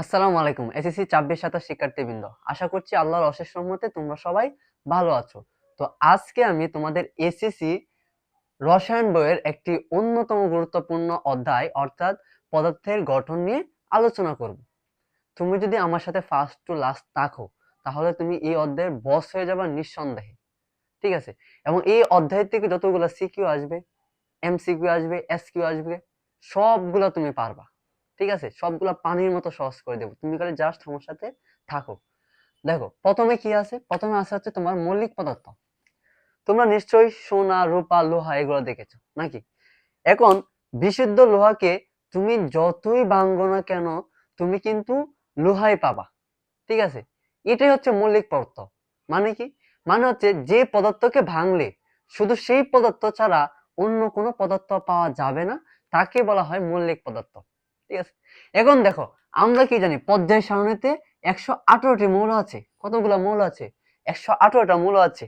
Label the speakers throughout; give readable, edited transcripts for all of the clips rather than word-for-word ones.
Speaker 1: আসসালামু আলাইকুম এসএসসি ২৬-২৭ শিক্ষার্থীবৃন্দ, আশা করছি আল্লাহর অশেষ রহমতে তোমরা সবাই ভালো আছো। তো আজকে আমি তোমাদের এসএসসি রসায়ন বইয়ের একটি অন্যতম গুরুত্বপূর্ণ অধ্যায় অর্থাৎ পদার্থের গঠন নিয়ে আলোচনা করব। তুমি যদি আমার সাথে ফার্স্ট টু লাস্ট থাকো তাহলে তুমি এই অধ্যায়ের বস হয়ে যাবে নিঃসন্দেহে। ঠিক আছে? এবং এই অধ্যায় থেকে যতগুলো সিকিউ আসবে, এমসিকিউ আসবে, এসকিউ আসবে, সবগুলা তুমি পারবা। ঠিক আছে? সবগুলা পানির মতো সহজ করে দেবো, তুমি খালি জাস্ট আমার সাথে থাকো। দেখো প্রথমে কি আছে, প্রথমে আছে হচ্ছে তোমার মৌলিক পদার্থ। তোমরা নিশ্চয়ই সোনা, রূপা, লোহা এগুলো দেখেছো নাকি? এখন বিশুদ্ধ লোহাকে তুমি যতই ভাঙো না কেন, তুমি কিন্তু লোহাই পাবা। ঠিক আছে? এটাই হচ্ছে মৌলিক পদার্থ। মানে কি? মানে হচ্ছে যে পদার্থকে ভাঙলে শুধু সেই পদার্থ ছাড়া অন্য কোনো পদার্থ পাওয়া যাবে না, তাকে বলা হয় মৌলিক পদার্থ। ঠিক আছে? এখন দেখো, আমরা কি জানি পর্যায় সারণীতে ১১৮টি মৌল আছে। কতগুলো মৌল আছে? ১১৮টা মৌল আছে।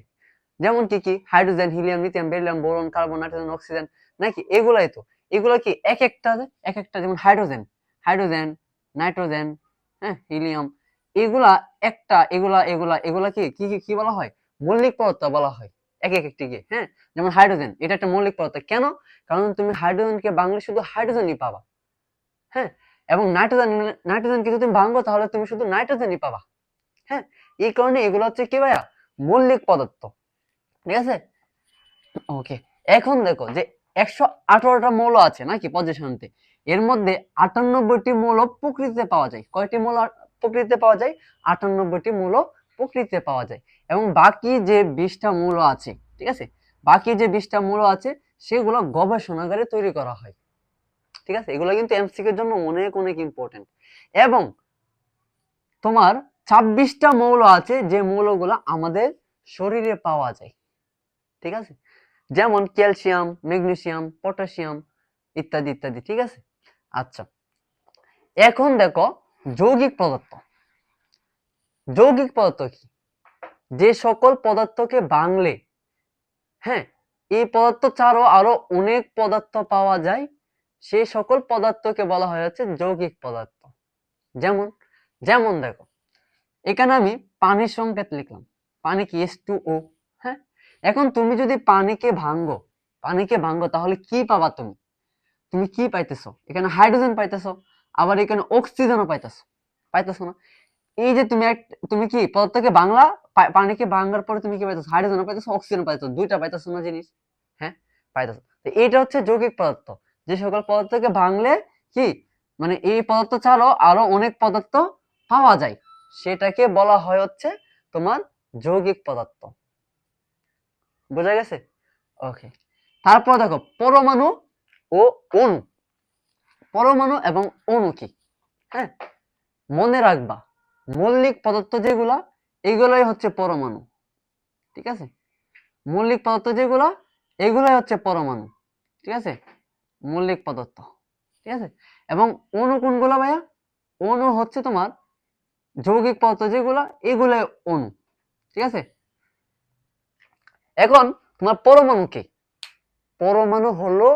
Speaker 1: যেমন কি কি? Hydrogen, helium, lithium, beryllium, boron, carbon, nitrogen, oxygen, নাকি? এগুলাই তো। এগুলা কি এক একটা এক একটা, যেমন হাইড্রোজেন, হাইড্রোজেন, নাইট্রোজেন, হ্যাঁ, হিলিয়াম, এগুলা একটা, এগুলা এগুলা এগুলা কি কি কি কি বলা হয়? মৌলিক পদার্থ বলা হয় এক এক একটিকে। হ্যাঁ, যেমন হাইড্রোজেন, এটা একটা মৌলিক পদার্থ। কেন? কারণ তুমি হাইড্রোজেনকে ভাঙলে শুধু হাইড্রোজেনই পাবা। হ্যাঁ, এবং নাইট্রোজেনকে যদি তুমি ভাঙো তাহলে তুমি শুধু নাইট্রোজেনই পাবা। হ্যাঁ, এই কারণে এগুলো হচ্ছে কি ভাইয়া? মৌলিক পদার্থ। ঠিক আছে? ওকে। এখন দেখো যে ১১৮টা মৌল আছে নাকি পর্যায় সারণীতে, এর মধ্যে ৯৮টি মৌল প্রকৃতিতে পাওয়া যায়। কয়টি মৌল প্রকৃতিতে পাওয়া যায়? ৯৮টি মৌল প্রকৃতিতে পাওয়া যায়। এবং বাকি যে ২০টা মৌল আছে, ঠিক আছে, বাকি যে ২০টা মৌল আছে সেগুলো গবেষণাগারে তৈরি করা হয়। ঠিক আছে? এগুলো কিন্তু এমসিকিউর জন্য অনেক অনেক ইম্পর্টেন্ট। এবং তোমার ২৬টা মৌল আছে যে মৌলগুলো আমাদের শরীরে পাওয়া যায়। ঠিক আছে? যেমন ক্যালসিয়াম, ম্যাগনেসিয়াম, পটাশিয়াম, ইত্যাদি ইত্যাদি। ঠিক আছে? আচ্ছা, এখন দেখো যৌগিক পদার্থ। যৌগিক পদার্থ কি? যে সকল পদার্থকে ভাঙলে, হ্যাঁ, এই পদার্থ ছাড়াও আরো অনেক পদার্থ পাওয়া যায়, সেই সকল পদার্থকে বলা হয় হচ্ছে যৌগিক পদার্থ। যেমন যেমন দেখো, এখানে আমি পানির সংকেত লিখলাম। পানি কি? H2O। হ্যাঁ, এখন তুমি যদি পানিকে ভাঙ্গো তাহলে কি পাবা তুমি? তুমি কি পাইতেছো? এখানে হাইড্রোজেন পাইতেছো, আবার এখানে অক্সিজেনও পাইতেছো না? এই যে তুমি কি পদার্থকে বাংলা, পানিকে ভাঙার পরে তুমি কি পাইতেছো? হাইড্রোজেন পাইতেছো, অক্সিজেন পাইতেছো, দুইটা পাইতেছো না জিনিস? হ্যাঁ, পাইতেছো। তো এইটা হচ্ছে যৌগিক পদার্থ। যে সকল পদার্থকে ভাঙলে কি, মানে এই পদার্থ ছাড়াও আরো অনেক পদার্থ পাওয়া যায়, সেটাকে বলা হয় হচ্ছে তোমার যৌগিক পদার্থ। বোঝা গেছে? ওকে। তারপর দেখো পরমাণু ও অণু। পরমাণু এবং অণু কি? হ্যাঁ, মনে রাখবা মৌলিক পদার্থ যেগুলা, এগুলাই হচ্ছে পরমাণু। ঠিক আছে? মৌলিক পদার্থ যেগুলা, এগুলাই হচ্ছে পরমাণু। ঠিক আছে? মৌলিক পদার্থ। ঠিক আছে? এবং অণু কোনগুলা ভাইয়া? অণু হচ্ছে তোমার যৌগিক পদার্থ যেগুলা, এগুলাই অণু। ঠিক আছে? এখন তোমার পরমাণু কি? পরমাণু হলো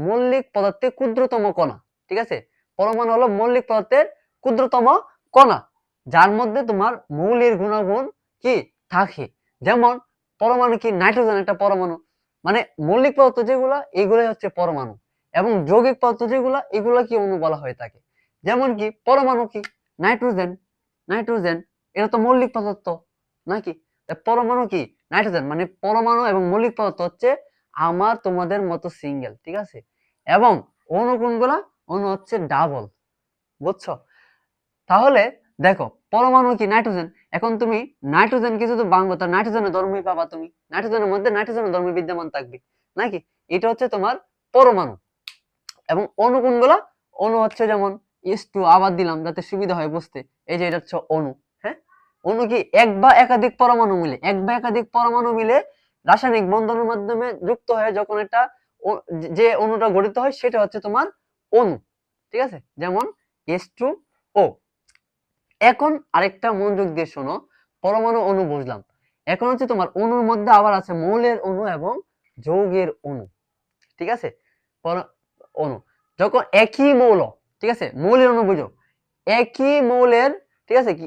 Speaker 1: মৌলিক পদার্থের ক্ষুদ্রতম কণা। ঠিক আছে? পরমাণু হলো মৌলিক পদার্থের ক্ষুদ্রতম কণা, যার মধ্যে তোমার মৌলের গুণাগুণ কি থাকে। যেমন পরমাণু কি? নাইট্রোজেন একটা পরমাণু। মানে মৌলিক পদার্থ যেগুলা, এগুলাই হচ্ছে পরমাণু। এবং যৌগিক পদার্থ যেগুলা, এগুলা কি অণু বলা হয়ে থাকে। যেমন কি পরমাণু কি? নাইট্রোজেন। নাইট্রোজেন এটা তো মৌলিক পদার্থ নাকি? পরমাণু কি? নাইট্রোজেন। মানে পরমাণু এবং মৌলিক পদার্থ হচ্ছে আমার তোমাদের মতো সিঙ্গেল। ঠিক আছে? এবং অণু কোনগুলা? অণু হচ্ছে ডাবল। বুঝছো? তাহলে দেখো পরমাণু কি? নাইট্রোজেন। এখন তুমি নাইট্রোজেনকে যদি ভাঙো তাহলে নাইট্রোজেনের ধর্মই পাবা তুমি। নাইট্রোজেনের মধ্যে নাইট্রোজেনের ধর্ম বিদ্যমান থাকবে নাকি? এটা হচ্ছে তোমার পরমাণু। এবং অণু কোনগুলা? অণু হচ্ছে যেমন H2 আবার দিলাম যাতে সুবিধা হয় বুঝতে। এই যে এটা হচ্ছে অণু। হ্যাঁ, অণু কি? এক বা একাধিক পরমাণু মিলে রাসায়নিক বন্ধনের মাধ্যমে যুক্ত হয়ে যখন এটা যে অণুটা গঠিত হয় সেটা হচ্ছে তোমার অণু। ঠিক আছে? যেমন H2O। এখন আরেকটা মনোযোগ দিয়ে শোনো, পরমাণু অণু বুঝলাম। এখন হচ্ছে তোমার অণুর মধ্যে আবার আছে মৌলের অণু এবং যৌগের অণু। ঠিক আছে? অণু যখন একই মৌল, ঠিক আছে, মৌলের অণু বুঝো, একই মৌলের, ঠিক আছে, কি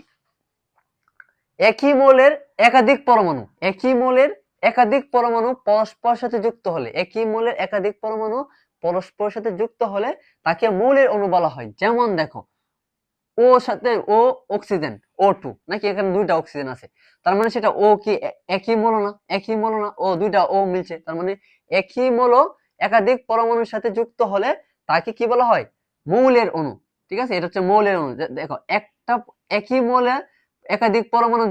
Speaker 1: একই মৌলের একাধিক পরমাণু, একই মৌলের একাধিক পরমাণু পরস্পরের সাথে যুক্ত হলে, একই মৌলের একাধিক পরমাণু পরস্পরের সাথে যুক্ত হলে তাকে মৌলের অণু বলা হয়। যেমন দেখো, ও সাথে ও অক্সিজেন, O2 নাকি, এখানে দুইটা অক্সিজেন আছে, তার মানে সেটা ও কি একই মৌল না, একই মৌল না, ও দুইটা ও মিলছে, তার মানে একই মৌল একাধিক পরমাণুর সাথে যুক্ত হলে তাকে কি বলা হয়, মৌলের অণু। ঠিক আছে, এটা হচ্ছে মৌলের অণু। দেখো, একটা একই মৌলে একাধিক পরমাণু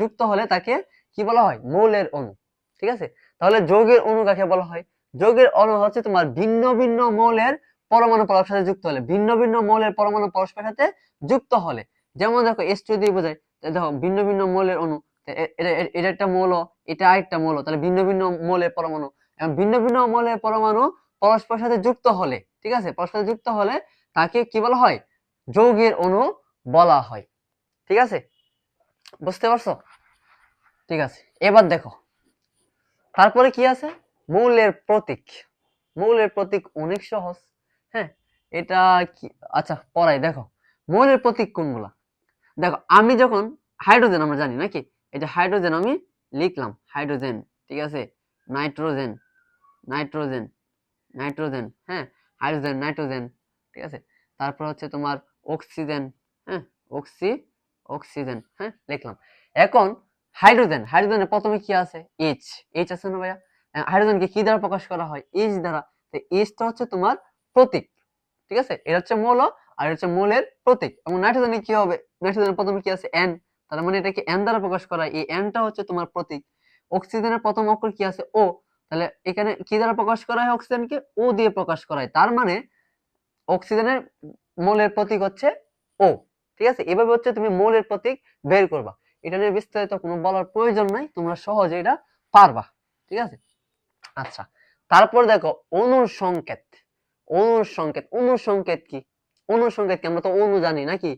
Speaker 1: যুক্ত হলে তাকে কি বলা হয়, মৌলের অণু। ঠিক আছে, তাহলে যৌগের অণু কাকে বলা হয়? যৌগের অণু হচ্ছে তোমার ভিন্ন ভিন্ন মৌলের পরমাণু পরস্পরের সাথে যুক্ত হলে, ভিন্ন ভিন্ন মৌলের পরমাণু পরস্পরের সাথে যুক্ত হলে। যেমন দেখো, H2 দিয়ে বোঝায়, দেখো ভিন্ন ভিন্ন মৌলের অণু, এটা একটা মৌল, এটা আরেকটা মৌল, তাহলে ভিন্ন ভিন্ন মৌলের পরমাণু। এবং ভিন্ন ভিন্ন মৌলের পরমাণু পরস্পরের সাথে যুক্ত হলে, ঠিক আছে, পরস্পরের যুক্ত হলে তাকে কি বলা হয়, যৌগের অণু বলা হয়। ঠিক আছে, বুঝতে পারছো? ঠিক আছে, এবার দেখো তারপরে কি আছে, মৌলের প্রতীক। মৌলের প্রতীক অনেক সহজ। হ্যাঁ, এটা কি, আচ্ছা পড়াই, দেখো মৌলের প্রতীক কোনগুলা। দেখো, আমি যখন হাইড্রোজেন আমরা জানি নাকি, এই যে হাইড্রোজেন আমি লিখলাম, হাইড্রোজেন, ঠিক আছে, নাইট্রোজেন, নাইট্রোজেন, নাইট্রোজেন, হ্যাঁ, হাইড্রোজেন, নাইট্রোজেন, ঠিক আছে। তারপর হচ্ছে তোমার অক্সিজেন, হ্যাঁ, অক্সিজেন, হ্যাঁ, লিখলাম। এখন হাইড্রোজেন, হাইড্রোজেনের প্রথমে কি আছে, এইচ আছে না ভাইয়া? হাইড্রোজেনকে কি দ্বারা প্রকাশ করা হয়, এইচ দ্বারা। তো এইচটা হচ্ছে তোমার প্রতীক। ঠিক আছে, এটা হচ্ছে মৌল, আর এটা হচ্ছে মৌলের প্রতীক। এবং নাইট্রোজেনে কি হবে, নাইট্রোজেনের প্রথমে কি আছে, এন, তার মানে এটাকে এন দ্বারা প্রকাশ করা হয়, এই এনটা হচ্ছে তোমার প্রতীক। অক্সিজেনের প্রথম অক্ষর কি আছে, ও, তাহলে এখানে কি দ্বারা প্রকাশ করা হয়, অক্সিজেনকে ও দিয়ে প্রকাশ করা হয়, তার মানে অক্সিজেনের মৌলের প্রতীক হচ্ছে ও। ঠিক আছে, এভাবে হচ্ছে তুমি মৌলের প্রতীক বের করবা। এটা নিয়ে বিস্তারিত কোনো বলার প্রয়োজন নাই, তোমরা সহজে এটা পারবা। ঠিক আছে, আচ্ছা তারপর দেখো অণুর সংকেত। অণুর সংকেত, অণুর সংকেত কি, অণুর সংকেত কি, আমরা তো অণু জানি নাকি?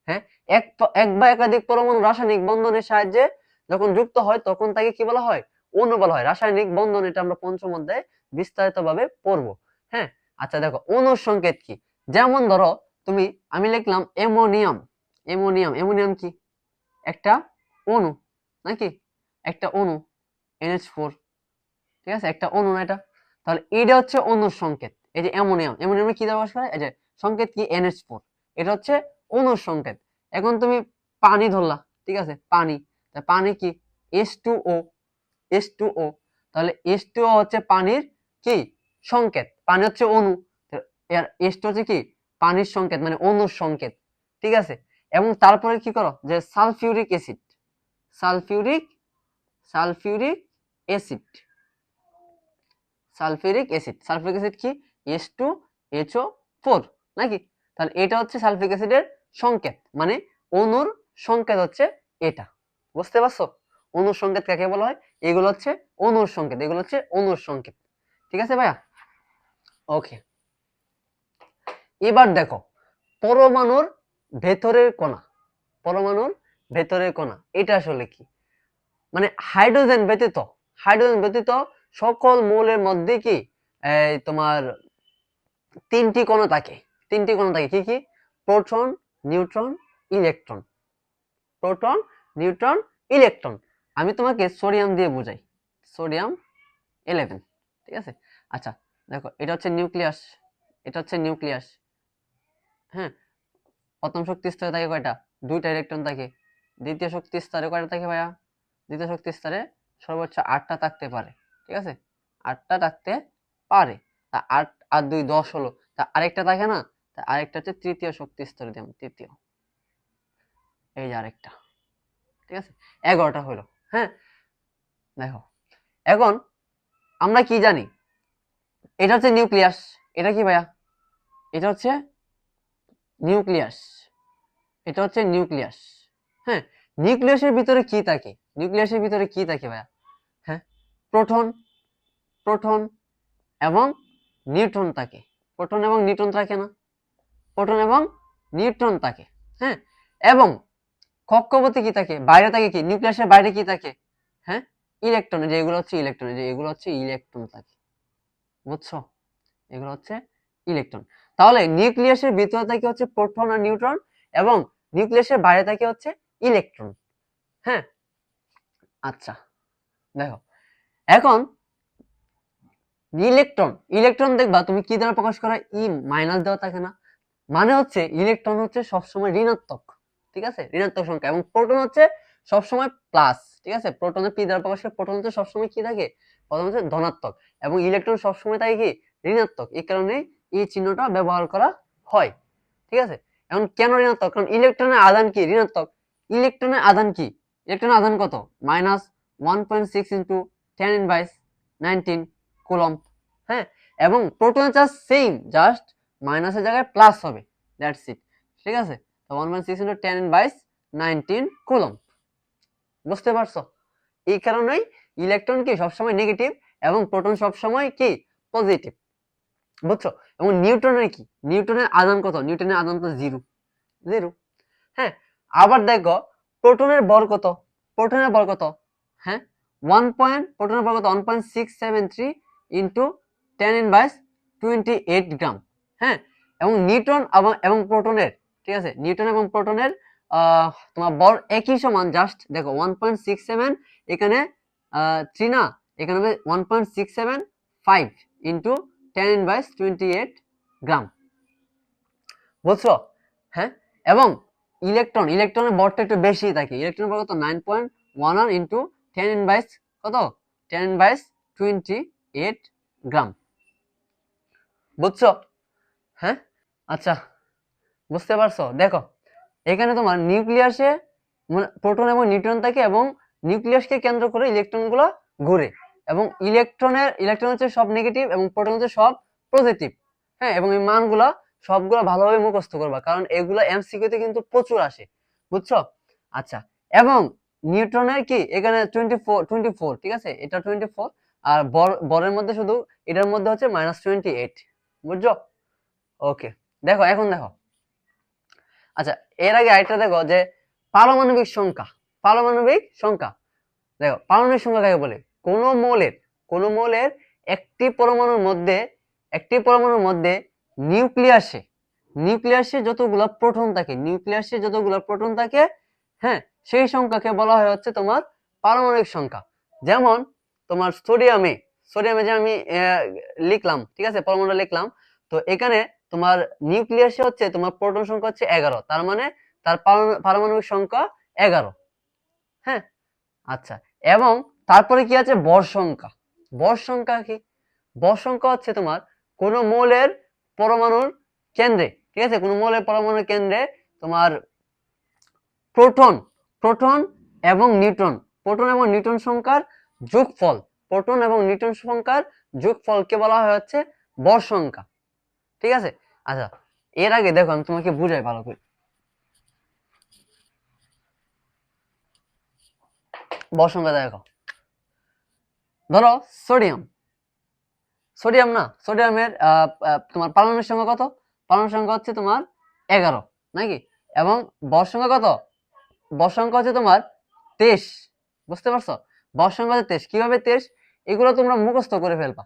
Speaker 1: হ্যাঁ, এক বা একাধিক পরমাণু রাসায়নিক বন্ধনের সাহায্যে যখন যুক্ত হয় তখন তাকে কি বলা হয়, অণু বলা হয়। রাসায়নিক বন্ধন, এটা আমরা পঞ্চম অধ্যায়ে বিস্তারিত ভাবে পড়বো। হ্যাঁ, আচ্ছা দেখো অণুর সংকেত কি, যেমন ধরো আমি লিখলাম অ্যামোনিয়াম, অ্যামোনিয়াম, অ্যামোনিয়াম কি, একটা অণু নাকি, একটা অণু, NH4, ঠিক আছে, একটা অণু না এটা, তাহলে এটা হচ্ছে অণুর সংকেত। এই যে অ্যামোনিয়াম, অ্যামোনিয়ামে কি প্রকাশ করে, এই যে সংকেত কি, NH4, এটা হচ্ছে অণুর সংকেত। এখন তুমি পানি ধরলা, ঠিক আছে, পানি, পানি কি, H2O, H2O, তাহলে H2O হচ্ছে পানির কি সংকেত, পানি হচ্ছে অণু, এর H2 হচ্ছে কি পানির সংকেত, মানে অণুর সংকেত। ঠিক আছে, এবং তারপরে কি করো, যে sulphuric acid, sulphuric sulphuric acid, sulphuric acid, sulphuric acid কি, H2HO4 নাকি, তাহলে এটা হচ্ছে সালফিউরিক অ্যাসিডের সংকেত, মানে অণুর সংকেত হচ্ছে এটা। বুঝতে পারছো, অণুর সংকেত কাকে বলা হয়, এগুলো হচ্ছে অণুর সংকেত, এগুলো হচ্ছে অণুর সংকেত। ঠিক আছে ভাইয়া, ওকে। এবার দেখো পরমাণুর ভেতরের কণা, পরমাণুর ভেতরের কণা এটা আসলে কি, মানে হাইড্রোজেন ব্যতীত, হাইড্রোজেন ব্যতীত সকল মৌলের মধ্যে কি তোমার তিনটি কণা থাকে, তিনটি কণা থাকে, কি কি, proton, neutron, electron, proton, neutron, electron. আমি তোমাকে সোডিয়াম দিয়ে বুঝাই, সোডিয়াম 11, ঠিক আছে। আচ্ছা দেখো, এটা হচ্ছে নিউক্লিয়াস, এটা হচ্ছে নিউক্লিয়াস, হ্যাঁ, প্রথম শক্তি স্তরে থাকে কয়টা, দুইটা ইলেকট্রন থাকে। দ্বিতীয় শক্তি স্তরে কয়টা থাকে ভাইয়া, দ্বিতীয় শক্তি স্তরে সর্বোচ্চ 8টা থাকতে পারে। ঠিক আছে, 8টা থাকতে পারে, তা 8 আর 2 10 হলো, তা আরেকটা থাকে না, তা আরেকটা হচ্ছে তৃতীয় শক্তি স্তরে, যেমন তৃতীয়, এই যে আরেকটা। ঠিক আছে, 11টা হলো। হ্যাঁ, দেখো এখন আমরা কি জানি, এটা হচ্ছে নিউক্লিয়াস, এটা কি ভাইয়া, এটা হচ্ছে নিউক্লিয়াস, এটা হচ্ছে নিউক্লিয়াস। হ্যাঁ, নিউক্লিয়াসের ভিতরে কি থাকে, নিউক্লিয়াসের ভিতরে কি থাকে ভাইয়া, হ্যাঁ, প্রোটন, প্রোটন এবং নিউট্রন থাকে, প্রোটন এবং নিউট্রন থাকে না, প্রোটন এবং নিউট্রন থাকে। হ্যাঁ, এবং কক্ষপথে কি থাকে, বাইরে থাকে কি, নিউক্লিয়াসের বাইরে কি থাকে, হ্যাঁ, ইলেকট্রন, যে এগুলো হচ্ছে ইলেকট্রন, যে এগুলো হচ্ছে ইলেকট্রন থাকে। বুঝছো, এগুলো হচ্ছে ইলেকট্রন। তাহলে নিউক্লিয়াসের ভিতরে থাকে হচ্ছে প্রোটন আর নিউট্রন, এবং নিউক্লিয়াসের বাইরে থাকে হচ্ছে ইলেকট্রন। হ্যাঁ, আচ্ছা দেখো এখন ইলেকট্রন দেখবা তুমি কি দ্বারা প্রকাশ করা, ই মাইনাস দেওয়া থাকে না, মানে হচ্ছে ইলেকট্রন হচ্ছে সবসময় ঋণাত্মক, ঠিক আছে, ঋণাত্মক সংখ্যা, এবং প্রোটন হচ্ছে সবসময় প্লাস, ঠিক আছে, প্রোটনের পি দ্বারা প্রকাশ করে প্রোটন হচ্ছে সবসময় কি থাকে, প্রোটন হচ্ছে ধনাত্মক, এবং ইলেকট্রন সবসময় থাকে কি ঋণাত্মক, এই কারণে এই চিহ্নটা ব্যবহার করা হয়, ঠিক আছে। এখন কেন ঋণাত্মক, কারণ ইলেকট্রনের আধান কি ঋণাত্মক, ইলেকট্রনের আধান কি, ইলেকট্রনের আধান কত, মাইনাস 1.6 ইন্টু 10⁻19 কুলম্ব। হ্যাঁ, এবং প্রোটনের চার্জ সেম, জাস্ট মাইনাসের জায়গায় প্লাস হবে, দ্যাটস ইট, ঠিক আছে। তো 1.6 ইন্টু 10⁻19 কুলম্ব, বুঝতে পারছো? এই কারণেই ইলেকট্রন কি সবসময় নেগেটিভ এবং প্রোটন সবসময় কি পজিটিভ, বুঝছো? এবং নিউটনের কি, নিউটনের আধান কত, নিউটনের আধান তো জিরো। হ্যাঁ, আবার দেখো প্রোটনের ভর কত, প্রোটনের ভর কত, হ্যাঁ প্রোটনের ভর কত 1.673 ইন্টু 10⁻28 গ্রাম। হ্যাঁ, এবং নিউটন এবং প্রোটনের, ঠিক আছে, নিউটন এবং প্রোটনের তোমার ভর একই সমান, জাস্ট দেখো 1.67 এখানে 3 না, এখানে হবে 1.675 ইন্টু 10⁻28 গ্রাম, বুঝছো? হ্যাঁ, এবং ইলেকট্রনের ভরটা একটু বেশি থাকে, ইলেকট্রনের ভর কত 9.11 ইন্টু 10⁻, কত 10⁻28 গ্রাম, বুঝছো? হ্যাঁ, আচ্ছা বুঝতে পারছো? দেখো এখানে তোমার নিউক্লিয়াসে প্রোটন এবং নিউট্রন থাকে, এবং নিউক্লিয়াসকে কেন্দ্র করে ইলেকট্রনগুলো ঘুরে, এবং ইলেকট্রন হচ্ছে সব নেগেটিভ এবং প্রোটন হচ্ছে সব পজিটিভ। হ্যাঁ, এবং এই মানগুলা সবগুলো ভালোভাবে মুখস্থ করবা, কারণ এগুলো এমসিকিউতে কিন্তু প্রচুর আসে, বুঝছো? আচ্ছা, এবং নিউট্রনের কি এখানে 24, ঠিক আছে, এটা 24, আর বরের মধ্যে শুধু এটার মধ্যে হচ্ছে -28, বুঝছো? ওকে, দেখো এখন দেখো, আচ্ছা এর আগে আরেকটা দেখো যে পারমাণবিক সংখ্যা, দেখো পারমাণবিক সংখ্যা কাকে বলে, কোন মৌলের একটি পরমাণুর মধ্যে নিউক্লিয়াসে যতগুলো প্রোটন থাকে, হ্যাঁ, সেই সংখ্যাকে বলা হয় হচ্ছে তোমার পারমাণবিক সংখ্যা। যেমন তোমার সোডিয়ামে যে আমি লিখলাম, ঠিক আছে, পরমাণু লিখলাম, তো এখানে তোমার নিউক্লিয়াসে হচ্ছে তোমার প্রোটন সংখ্যা হচ্ছে 11, তার মানে তার পারমাণবিক সংখ্যা 11। হ্যাঁ, আচ্ছা, এবং তারপরে কি আছে ভর সংখ্যা, কি ভর সংখ্যা হচ্ছে তোমার কোন মৌলের পরমাণুর কেন্দ্রে, ঠিক আছে, কোন মৌলের পরমাণুর কেন্দ্রে তোমার প্রোটন এবং নিউট্রন সংখ্যার যোগফল, যোগফলকে বলা হয় হচ্ছে ভর সংখ্যা, ঠিক আছে। আচ্ছা, এর আগে দেখো আমি তোমাকে বুঝাই ভালো করে, ভর সংখ্যা দেখো, ধরো সোডিয়াম না, সোডিয়ামের তোমার পারমাণবিক সংখ্যা কত, পারমাণবিক সংখ্যা হচ্ছে তোমার 11 নাকি, এবং ভর সংখ্যা কত, ভর সংখ্যা হচ্ছে তোমার 23, বুঝতে পারছো? ভর সংখ্যা হচ্ছে 23, কিভাবে 23 এগুলো তোমরা মুখস্থ করে ফেলবা,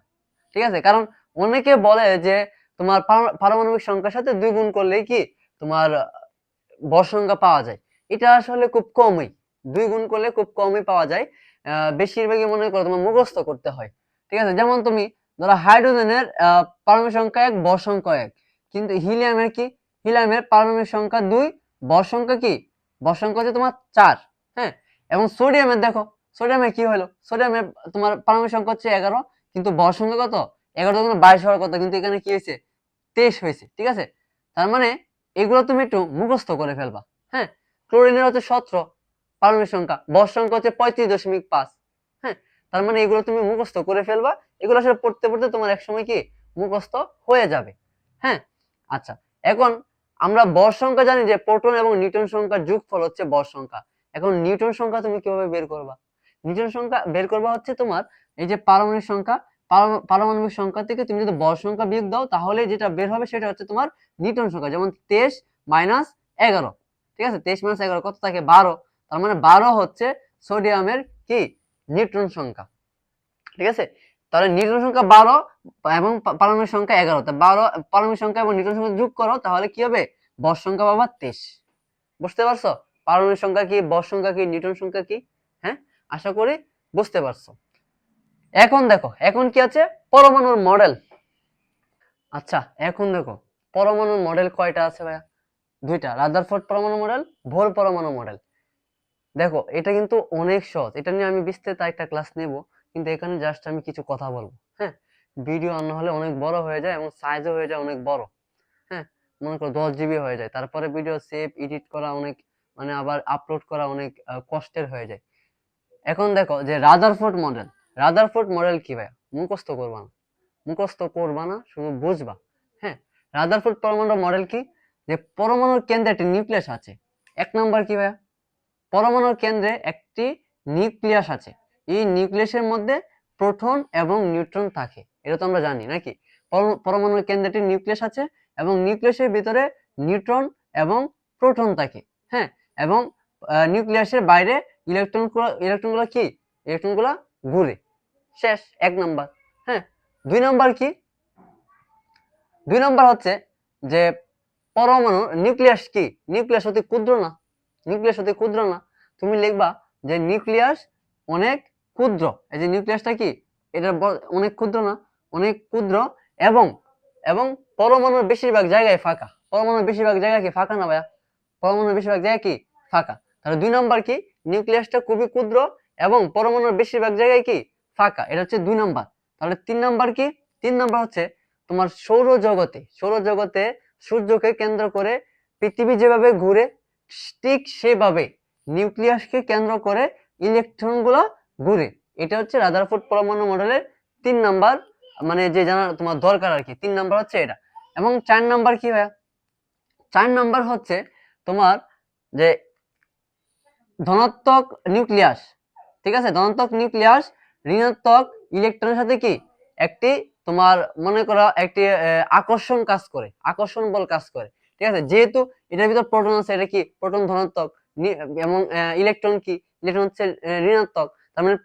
Speaker 1: ঠিক আছে, কারণ অনেকে বলে যে তোমার পারমাণবিক সংখ্যার সাথে 2 গুণ করলেই কি তোমার ভর সংখ্যা পাওয়া যায়, এটা আসলে খুব কমই, 2 গুণ করলে খুব কমই পাওয়া যায়, বেশিরভাগই মনে করো তোমার মুখস্থ করতে হয়, ঠিক আছে। যেমন তুমি ধরো হাইড্রোজেনের পারমাণবিক সংখ্যা 1, ভর সংখ্যা 1, কিন্তু হিলিয়ামের পারমাণবিক সংখ্যা 2, ভর সংখ্যা কি, ভর সংখ্যা হচ্ছে তোমার 4। হ্যাঁ, এবং সোডিয়ামের দেখো, সোডিয়ামের কি হলো, সোডিয়ামের তোমার পারমাণবিক সংখ্যা হচ্ছে 11, কিন্তু ভর সংখ্যা কত, 11 তোমার 22 হওয়ার কথা, কিন্তু এখানে কি হয়েছে 23 হয়েছে, ঠিক আছে। তার মানে এগুলো তুমি একটু মুখস্থ করে ফেলবা। হ্যাঁ, ক্লোরিনের হচ্ছে 17 পারমাণবিক সংখ্যা, ভর সংখ্যা হচ্ছে 35.5। হ্যাঁ, তার মানে এগুলো তুমি মুখস্থ করে ফেলবা, এগুলো আসলে পড়তে পড়তে তোমার একসময় কি মুখস্থ হয়ে যাবে। হ্যাঁ, আচ্ছা, এখন আমরা ভর সংখ্যা জানি যে প্রোটন এবং নিউট্রন সংখ্যার যোগফল হচ্ছে ভর সংখ্যা। এখন নিউটন সংখ্যা তুমি কিভাবে বের করবা, নিউটন সংখ্যা বের করবা হচ্ছে তোমার এই যে পারমাণবিক সংখ্যা থেকে তুমি যদি ভর সংখ্যা বিয়োগ দাও, তাহলে যেটা বের হবে সেটা হচ্ছে তোমার নিউটন সংখ্যা। যেমন 23 - 11, ঠিক আছে, 23 - 11 কত থাকে 12, তার মানে 12 হচ্ছে সোডিয়ামের কি নিউট্রন সংখ্যা, ঠিক আছে। তাহলে নিউট্রন সংখ্যা 12 এবং পারমাণবিক সংখ্যা 11, তা 12 পারমাণবিক সংখ্যা এবং নিউট্রন সংখ্যা যোগ করো, তাহলে কি হবে ভর সংখ্যা পাবা 23, বুঝতে পারছো পারমাণবিক সংখ্যা কি, বর সংখ্যা কি, নিউটন সংখ্যা কি? হ্যাঁ, আশা করি বুঝতে পারছো। এখন দেখো এখন কি আছে, পরমাণুর মডেল। আচ্ছা এখন দেখো পরমাণুর মডেল কয়টা আছে ভাইয়া? দুইটা, রাদারফোর্ড পরমাণু মডেল, ভোর পরমাণু মডেল। দেখো এটা কিন্তু অনেক সহজ, এটা নিয়ে আমি বিস্তারিত একটা ক্লাস নেব, কিন্তু এখানে জাস্ট আমি কিছু কথা বলবো। হ্যাঁ, ভিডিও না হলে অনেক বড় হয়ে যায় এবং সাইজও হয়ে যায় অনেক বড়। হ্যাঁ, মনে করো 10 জিবি হয়ে যায়, তারপরে ভিডিও সেভ এডিট করা অনেক, মানে আবার আপলোড করা অনেক কষ্টের হয়ে যায়। এখন দেখো যে রাদারফোর্ড মডেল, রাদারফোর্ড মডেল কি ভাই? মুখস্থ করবা না, মুখস্থ করবা না, শুধু বুঝবা। হ্যাঁ, রাদারফোর্ড পরমাণু মডেল কি, যে পরমাণুর কেন্দ্রে একটি নিউক্লিয়াস আছে। এক নাম্বার কি ভাইয়া? পরমাণুর কেন্দ্রে একটি নিউক্লিয়াস আছে, এই নিউক্লিয়াসের মধ্যে প্রোটন এবং নিউট্রন থাকে, এটা তো আমরা জানি নাকি? পরমাণুর কেন্দ্রে একটি নিউক্লিয়াস আছে এবং নিউক্লিয়াসের ভিতরে নিউট্রন এবং প্রোটন থাকে। হ্যাঁ, এবং নিউক্লিয়াসের বাইরে ইলেকট্রনগুলো কি, ইলেকট্রনগুলো ঘুরে। শেষ, এক নাম্বার। হ্যাঁ, দুই নাম্বার কি? দুই নাম্বার হচ্ছে যে পরমাণু নিউক্লিয়াস কি, নিউক্লিয়াস অতি ক্ষুদ্র না, নিউক্লিয়াস অতি ক্ষুদ্র না। তুমি লিখবা যে নিউক্লিয়াস অনেক ক্ষুদ্র, এই যে নিউক্লিয়াসটা কি, এটা অনেক ক্ষুদ্র না, অনেক ক্ষুদ্র, এবং এবং পরমাণুর বেশিরভাগ জায়গায় ফাঁকা। পরমাণুর বেশিরভাগ জায়গা কি ফাঁকা না ভাইয়া? পরমাণুর বেশিরভাগ জায়গা কি ফাঁকা। তাহলে দুই নাম্বার কি, নিউক্লিয়াসটা খুবই ক্ষুদ্র এবং পরমাণুর বেশিরভাগ জায়গায় কি ফাঁকা, এটা হচ্ছে দুই নাম্বার। তাহলে তিন নাম্বার কি? তিন নাম্বার হচ্ছে তোমার সৌরজগতে, সৌরজগতে সূর্যকে কেন্দ্র করে পৃথিবী যেভাবে ঘুরে, ঠিক সেভাবে নিউক্লিয়াসকে কেন্দ্র করে ইলেকট্রনগুলো ঘুরে। এটা হচ্ছে রাদারফোর্ড পরমাণু মডেলের তিন নাম্বার, মানে যে জানা তোমার দরকার আর কি। তিন নাম্বার হচ্ছে এটা। এবং চার নাম্বার কি ভাইয়া? চার নাম্বার হচ্ছে তোমার যে ধনাত্মক নিউক্লিয়াস, ঠিক আছে, ধনাত্মক নিউক্লিয়াস ঋণাত্মক ইলেকট্রনের সাথে কি একটি তোমার মনে করো একটি আকর্ষণ কাজ করে, আকর্ষণ বল কাজ করে। ঠিক আছে, যেহেতু এটার ভিতর প্রোটন আছে, এটা কি প্রোটন ধনাত্মক, এবং ইলেকট্রন কি, ইলেকট্রন হচ্ছে ঋণাত্মক। তার মানে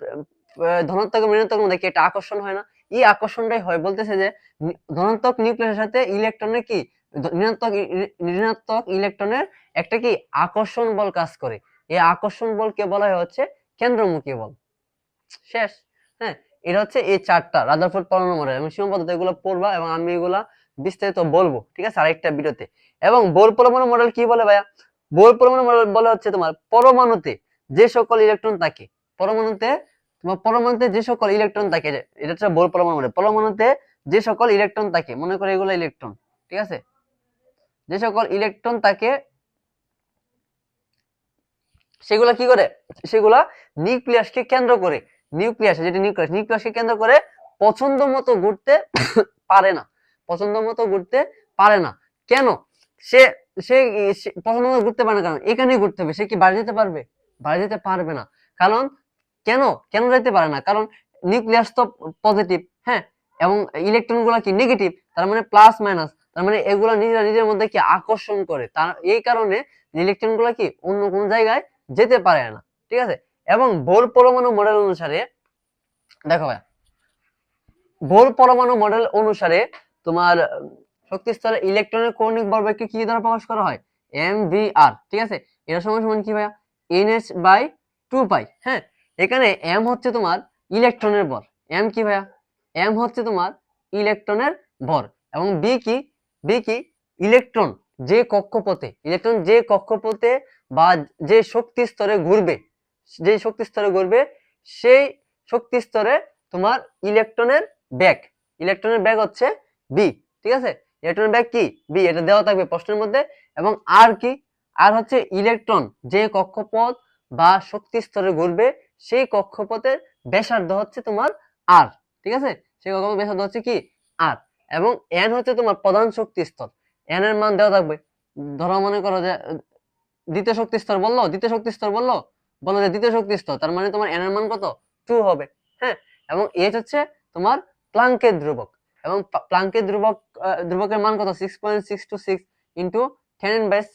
Speaker 1: ধনাত্মক এবং ঋণাত্মক মধ্যে কি একটা আকর্ষণ হয় না? এই আকর্ষণটাই হয়, বলতেছে যে ধনাত্মক নিউক্লিয়াসের সাথে ইলেকট্রনের কি ঋণাত্মক ঋণাত্মক ইলেকট্রনের একটা কি আকর্ষণ বল কাজ করে। এই আকর্ষণ বলকে বলা হয় হচ্ছে কেন্দ্রমুখী বল। শেষ। হ্যাঁ, এটা হচ্ছে এই চারটা রাদারফোর্ড পরমাণু মডেল। এবং সীমাবদ্ধতা এগুলো পড়বা এবং আমি এগুলা বিস্তারিত বলবো, ঠিক আছে, আরেকটা ভিডিওতে। এবং বোর পরমাণু মডেল কি বলে ভাইয়া? বোর পরমাণু মডেল বলে হচ্ছে তোমার পরমাণুতে যে সকল ইলেকট্রন থাকে, পরমাণুতে তোমার পরমাণুতে যে সকল ইলেকট্রন থাকে, এটা হচ্ছে বোর পরমাণু মডেল। পরমাণুতে যে সকল ইলেকট্রন থাকে, মনে করে এগুলো ইলেকট্রন, ঠিক আছে, যে সকল ইলেকট্রন থাকে সেগুলা কি করে, সেগুলা নিউক্লিয়াসকে কেন্দ্র করে, নিউক্লিয়াস যেটা নিউক্লিয়াসকে কেন্দ্র করে পছন্দ মতো ঘুরতে পারে না, পছন্দ মতো ঘুরতে পারে না। কেন? সে সে পছন্দ মতো ঘুরতে পারে না, কারণ এখানে ঘুরতে হবে। সে কি বাইরে যেতে পারবে? বাইরে যেতে পারবে না। কারণ কেন কেন যেতে পারে না? কারণ নিউক্লিয়াস তো পজিটিভ, হ্যাঁ, এবং ইলেকট্রন গুলা কি নেগেটিভ, তার মানে প্লাস মাইনাস, তার মানে এগুলা নিজেরা নিজের মধ্যে কি আকর্ষণ করে, তার এই কারণে ইলেকট্রন গুলা কি অন্য কোন জায়গায় যেতে পারে না, ঠিক আছে। এবং বোর পরমাণু মডেল অনুসারে দেখো ভাই, বোর পরমাণু মডেল অনুসারে তোমার শক্তি স্তরে ইলেকট্রনের কৌণিক ভরবেগকে কি দ্বারা প্রকাশ করা হয়? mvr, ঠিক আছে। এটা সমান সমান কি ভাইয়া? nh/2π। হ্যাঁ, এখানে m হচ্ছে তোমার ইলেকট্রনের ভর, m কি ভাইয়া? m হচ্ছে তোমার ইলেকট্রনের ভর, এবং b কি? b কি? ইলেকট্রন যে কক্ষপথে, ইলেকট্রন যে কক্ষপথে বা যে শক্তি স্তরে ঘুরবে, যে শক্তি স্তরে ঘুরবে সেই শক্তি স্তরে তোমার ইলেকট্রনের বেগ, ইলেকট্রনের বেগ হচ্ছে b, ঠিক আছে। ইলেকট্রনের বেগ কি? b, এটা দেওয়া থাকবে প্রশ্নের মধ্যে। এবং r কি? r হচ্ছে ইলেকট্রন যে কক্ষপথ বা শক্তি স্তরে ঘুরবে সেই কক্ষপথের ব্যাসার্ধ হচ্ছে তোমার r, ঠিক আছে। সেই কক্ষপথের ব্যাসার্ধ হচ্ছে কি? r। এবং n হচ্ছে তোমার প্রধান শক্তি স্তর, n এর মান দেওয়া থাকবে। ধরো মনে করো যে দ্বিতীয় শক্তি স্তর বললো, দ্বিতীয় শক্তি স্তর বললো, বলো যে দ্বিতীয় শক্তি স্তর, তার মানে তোমার n এর মান কত? 2 হবে। হ্যাঁ, এবং h হচ্ছে তোমার প্লাঙ্কের ধ্রুবক, এবং প্লাঙ্কের ধ্রুবকের মান কত? 6.626 ইন্টু 10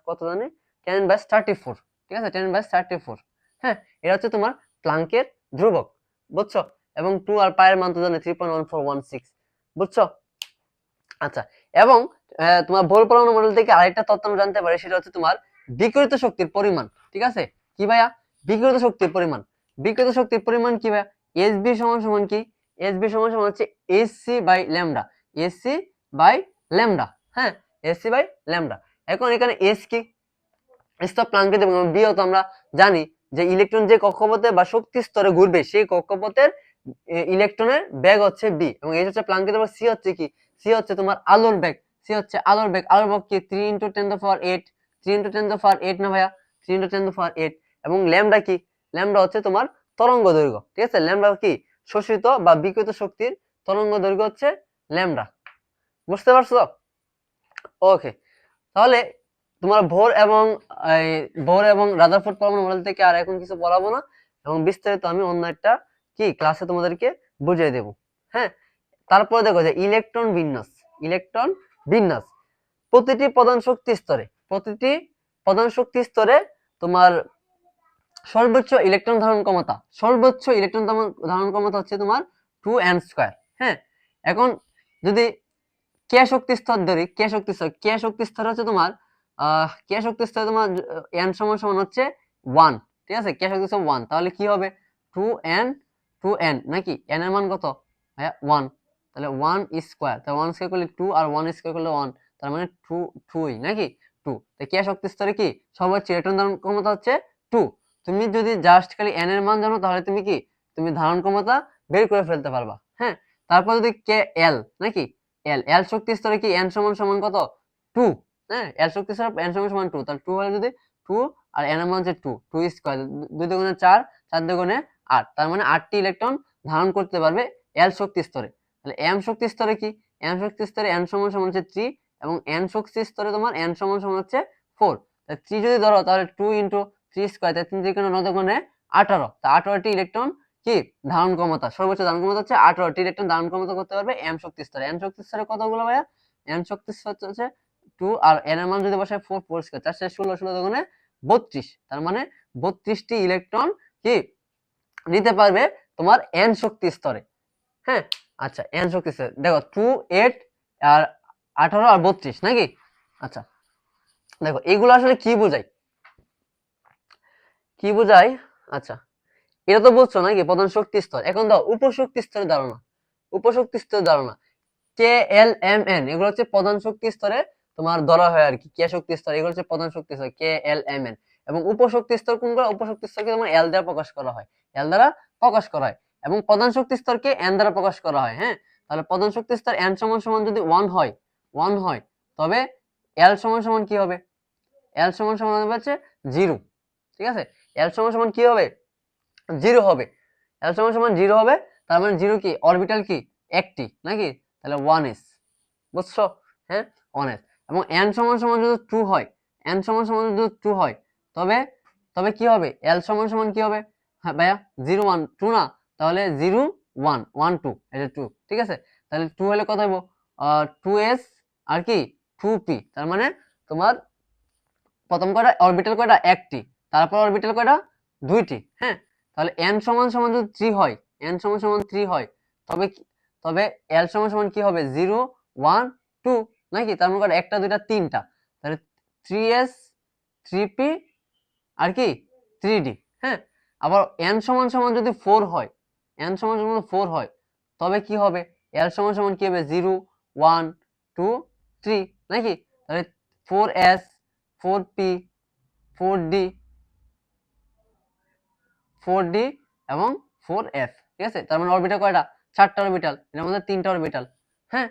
Speaker 1: কত জানি 10/34, ঠিক আছে, 10/34। হ্যাঁ, এটা হচ্ছে তোমার প্লাঙ্কের ধ্রুবক, বুঝছো। এবং 2 আর পায়ের মান তো জানি 3.1416, বুঝছো। আচ্ছা, এবং তোমার বোর পরমাণু মডেল থেকে আরেকটা তথ্য আমরা জানতে পারি, সেটা হচ্ছে তোমার বিকিরিত শক্তির পরিমাণ। ঠিক আছে, কি ভাইয়া? বিকিরিত শক্তির পরিমাণ। বিকিরিত শক্তির পরিমাণ কি ভাইয়া? এসবি সমান সমান কি? এসবি সমান সমান হচ্ছে SC by lambda. SC by lambda. হ্যাঁ, এসসি বাই ল্যামডা। এখন এখানে এস কি? এস তো প্লাঙ্কের এবং বিও তো আমরা জানি যে ইলেকট্রন যে কক্ষপথে বা শক্তি স্তরে ঘুরবে সেই কক্ষপথের ইলেকট্রনের বেগ হচ্ছে বি, এবং এই হচ্ছে প্লাঙ্কের এবং সি হচ্ছে কি? সি হচ্ছে তোমার আলোর বেগ। সি হচ্ছে আলোর বেগ। আলোর বেগ কি? 3 × 10⁸ 3 × 10⁸ না ভাইয়া? 3 × 10⁸। এবং ল্যামডা কি? ল্যামডা হচ্ছে তোমার তরঙ্গ দৈর্ঘ্য। ঠিক আছে, ল্যামডা কি? শোষিত বা বিকিরিত শক্তির তরঙ্গ দৈর্ঘ্য হচ্ছে ল্যামডা। বুঝতে পারছো? ওকে, তাহলে তোমার ভোর এবং রাদারফোর্ড পরমাণু মডেল থেকে আর এখন কিছু বলাবো না, এবং বিস্তারিত আমি অন্য একটা কি ক্লাসে তোমাদেরকে বুঝিয়ে দেব। হ্যাঁ, তারপরে দেখো যে ইলেকট্রন বিন্যাস। ইলেকট্রন বিন্যাস প্রতিটি প্রধান শক্তি স্তরে তোমার সর্বোচ্চ ইলেকট্রন ধারণ ক্ষমতা হচ্ছে তোমার 2n²। হ্যাঁ, এখন যদি কে শক্তি স্তর ধরি, কে শক্তি স্তর হচ্ছে তোমার n সমান সমান হচ্ছে 1। ঠিক আছে, কে শক্তি স্তর 1, তাহলে কি হবে? 2n নাকি? n এর মান কত? হ্যাঁ 1, তাহলে 1² তাহলে 1² করলে 2 আর 1² করলে 1, তার মানে 2 নাকি? 2। তাই কে শক্তি স্তরে কি সর্বোচ্চ ইলেকট্রন ধারণ ক্ষমতা হচ্ছে 2। তুমি যদি জাস্ট খালি n এর মান জানো তাহলে তুমি ধারণ ক্ষমতা বের করে ফেলতে পারবা। হ্যাঁ, তারপর যদি কে এল নাকি? এল শক্তি স্তরে কি n সমান সমান কত? 2। হ্যাঁ, এল শক্তি স্তরে n সমান সমান 2, তাহলে 2 হলে যদি 2 আর n এর মান হচ্ছে 2² 2 দুগুণে 4, 4 দুগুণে 8, তার মানে 8টি ইলেকট্রন ধারণ করতে পারবে এল শক্তি স্তরে। তাহলে এম শক্তি স্তরে কি? এম শক্তি স্তরে n সমান সমান হচ্ছে 3, এবং n শক্তি স্তরে তোমার n সমান সমান হচ্ছে 4। তাহলে 3 যদি ধরো তাহলে 2 × 3², তাহলে 3 3 9 দুগুণে 18, তা 18টি ইলেকট্রন কি ধারণ ক্ষমতা, সর্বোচ্চ ধারণ ক্ষমতা হচ্ছে 18টি ইলেকট্রন ধারণ ক্ষমতা করতে পারবে এম শক্তি স্তরে। এম শক্তি স্তরে কতগুলো ভাইয়া? এম শক্তি স্তর হচ্ছে 2, আর এন এর মান যদি বসায় 4 4², 4 16 16 দুগুণে 32, তার মানে 32টি ইলেকট্রন কি নিতে পারবে তোমার এন শক্তি স্তরে। হ্যাঁ, আচ্ছা, এন শক্তি স্তরে দেখো 2 8 আর 18 আর 32 নাকি? আচ্ছা, দেখো এগুলো আসলে কি বোঝায়? আচ্ছা, এটা তো বুঝছো নাকি প্রধান শক্তি স্তর। এখন দাও উপশক্তি স্তরের ধারণা। কে এল এম এন এগুলো হচ্ছে প্রধান শক্তি স্তরে তোমার ধরা হয় আর কি। কে শক্তি স্তর এগুলো হচ্ছে প্রধান শক্তি স্তর, কে এল এম এন। এবং উপশক্তি স্তর কোনগুলো? উপশক্তি স্তরকে তোমার এল দ্বারা প্রকাশ করা হয়, এবং প্রধান শক্তি স্তরকে এন দ্বারা প্রকাশ করা হয়। হ্যাঁ, তাহলে প্রধান শক্তি স্তর এন সমান সমান যদি 1 হয় তবে এল সমান সমান কি হবে? এল সমান সমান হচ্ছে 0। ঠিক আছে, এল সমান সমান কি হবে? 0 হবে। এল সমান সমান 0 হবে, তার মানে 0 কি? অরবিটাল কি? একটি নাকি? তাহলে 1s। বুঝছো? হ্যাঁ, 1s। এবং n সমান সমান যদি 2 হয়, তবে কি হবে? l সমান সমান কি হবে? হ্যাঁ ভাইয়া, 0 1 2 না, তাহলে 0 1 1 2, এটা 2। ঠিক আছে, তাহলে 2 হলে কত হবে? 2s আর কি 2p, তার মানে তোমার প্রথম কয়টা অরবিটাল কয়টা? একটি, তারপর অরবিটাল কয়টা? দুইটি। হ্যাঁ, তাহলে n সমান সমান যদি 3 হয়, তবে l সমান সমান কি হবে? 0 1 2 নাকি? তার মানে একটা দুইটা তিনটা, তাহলে 3s 3p আর কি 3d। হ্যাঁ, আবার n সমান সমান যদি 4 হয়, তবে কি হবে? l সমান সমান কি হবে? 0 1 2 3 নাকি? তাহলে 4s 4p 4d এবং 4f। ঠিক আছে, তার মানে অরবিটাল কয়টা? 4টা অরবিটাল, এর মধ্যে 3টা অরবিটাল। হ্যাঁ,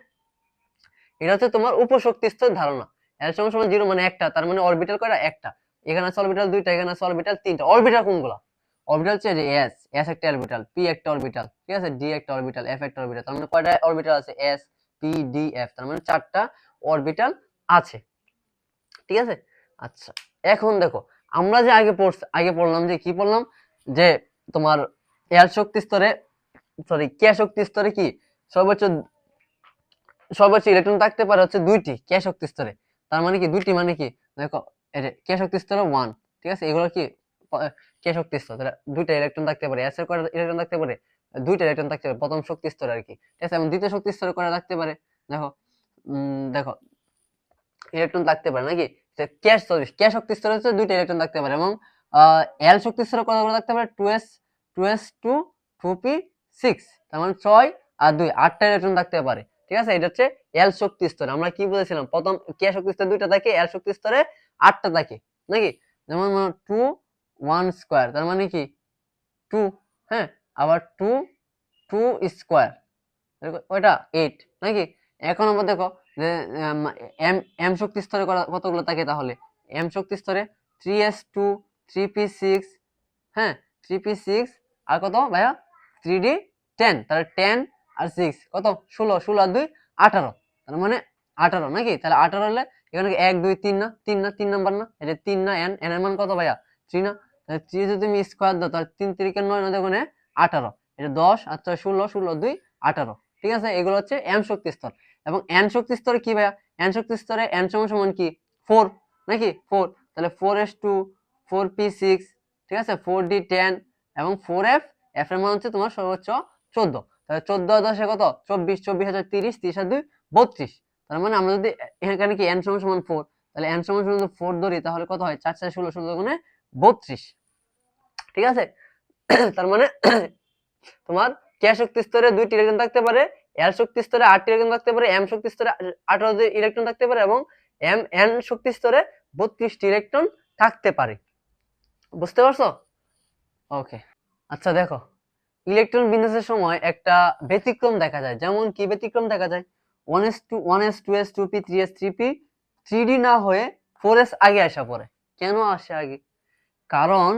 Speaker 1: এটা হচ্ছে তোমার উপশক্তি স্তর ধারণা। এল সমান সমান 0 মানে একটা, তার মানে অরবিটাল কয়টা? একটা। এখানে আছে অরবিটাল দুইটা, এখানে আছে অরবিটাল তিনটা। অরবিটাল কোনগুলা? অরবিটাল হচ্ছে যে এস একটা অরবিটাল, পি একটা অরবিটাল, ঠিক আছে, ডি একটা অরবিটাল, এফ একটা অরবিটাল। তার মানে কয়টা অরবিটাল আছে? এস পি ডি এফ, তার মানে 4টা অরবিটাল আছে। ঠিক আছে, আচ্ছা, এখন দেখো আমরা যে আগে পড়লাম যে কি পড়লাম, যে তোমার এল শক্তি স্তরে কে শক্তি স্তরে কি সর্বোচ্চ ইলেকট্রন থাকতে পারে হচ্ছে 2টি কে শক্তি স্তরে। তার মানে কি 2টি মানে কি? দেখো কে শক্তি স্তরে 1। ঠিক আছে, এগুলো কি কে শক্তি স্তর, তাহলে 2টা ইলেকট্রন থাকতে পারে। এস এর কয়টা ইলেকট্রন থাকতে পারে? 2টা ইলেকট্রন থাকতে পারে প্রথম শক্তি স্তরে আর কি। ঠিক আছে, এবং দ্বিতীয় শক্তি স্তরে কয়টা থাকতে পারে? দেখো ইলেকট্রন থাকতে পারে নাকি? কে শক্তি স্তরে হচ্ছে 2টা ইলেকট্রন থাকতে পারে, এবং এল শক্তি স্তরে কতগুলো থাকতে পারে? 2s2 2p6, তার মানে 6 আর 2 8টা ইলেকট্রন থাকতে পারে। ঠিক আছে, এটা হচ্ছে এল শক্তি স্তরে। আমরা কি বলেছিলাম, প্রথম কে শক্তি স্তরে 2টা থাকে, এল শক্তি স্তরে 8টা থাকে নাকি? যেমন 2 1 স্কয়ার, তার মানে কি 2, হ্যাঁ, আবার 2 2 স্কয়ার, ওইটা 8 নাকি? এখন আমরা দেখো যে এম এম শক্তি স্তরে কতগুলো থাকে, তাহলে এম শক্তি স্তরে 3s2 3p6, হ্যাঁ 3p6 আর কত ভাইয়া 3d10, তাহলে 10 আর 6 কত 16, 16 আর 2 18, তার মানে 18 নাকি? তাহলে 18 হলে এখানে 1 2 3 না, 3 না, 3 নাম্বার না, এটা 3 না, এন এর মান কত ভাইয়া 3 না? তাহলে 3 যদি তুমি স্কয়ার দাও তাহলে 3 3 9 না, দেখো 18, এটা 10 আর 6 16, 16 2 18। ঠিক আছে, এগুলো হচ্ছে এম শক্তি স্তর। এবং এন শক্তি স্তরে কি ভাইয়া, এন শক্তি স্তরে এন সমান কি 4 নাকি? 4, তাহলে 4s2 4p6, ঠিক আছে, 4d10 এবং 4f, এফ এর মান হচ্ছে তোমার সর্বোচ্চ 14, তাহলে 14 আর 10 কত 24, 24 হাজার 30, 30 আর 2 32। তার মানে আমরা যদি এখানে কি n সমান 4, তাহলে n সমান 4 ধরি, তাহলে কত হয় 4 4 16, 16 গুণে 32। ঠিক আছে, তার মানে তোমার কে শক্তি স্তরে 2টি ইলেকট্রন থাকতে পারে, এল শক্তি স্তরে 8টি ইলেকট্রন থাকতে পারে, এম শক্তি স্তরে 18টি ইলেকট্রন থাকতে পারে, এবং এম এন শক্তি স্তরে 32টি ইলেকট্রন থাকতে পারে। বুঝতে পারছো? ওকে, আচ্ছা দেখো, ইলেকট্রন বিন্যাসের সময় একটা ব্যতিক্রম দেখা যায়। যেমন কি ব্যতিক্রম দেখা যায়? 1s2 1s 2s 2p 3s 3p 3d না হয়ে 4s আগে আসা পড়ে। কেন আসে আগে? কারণ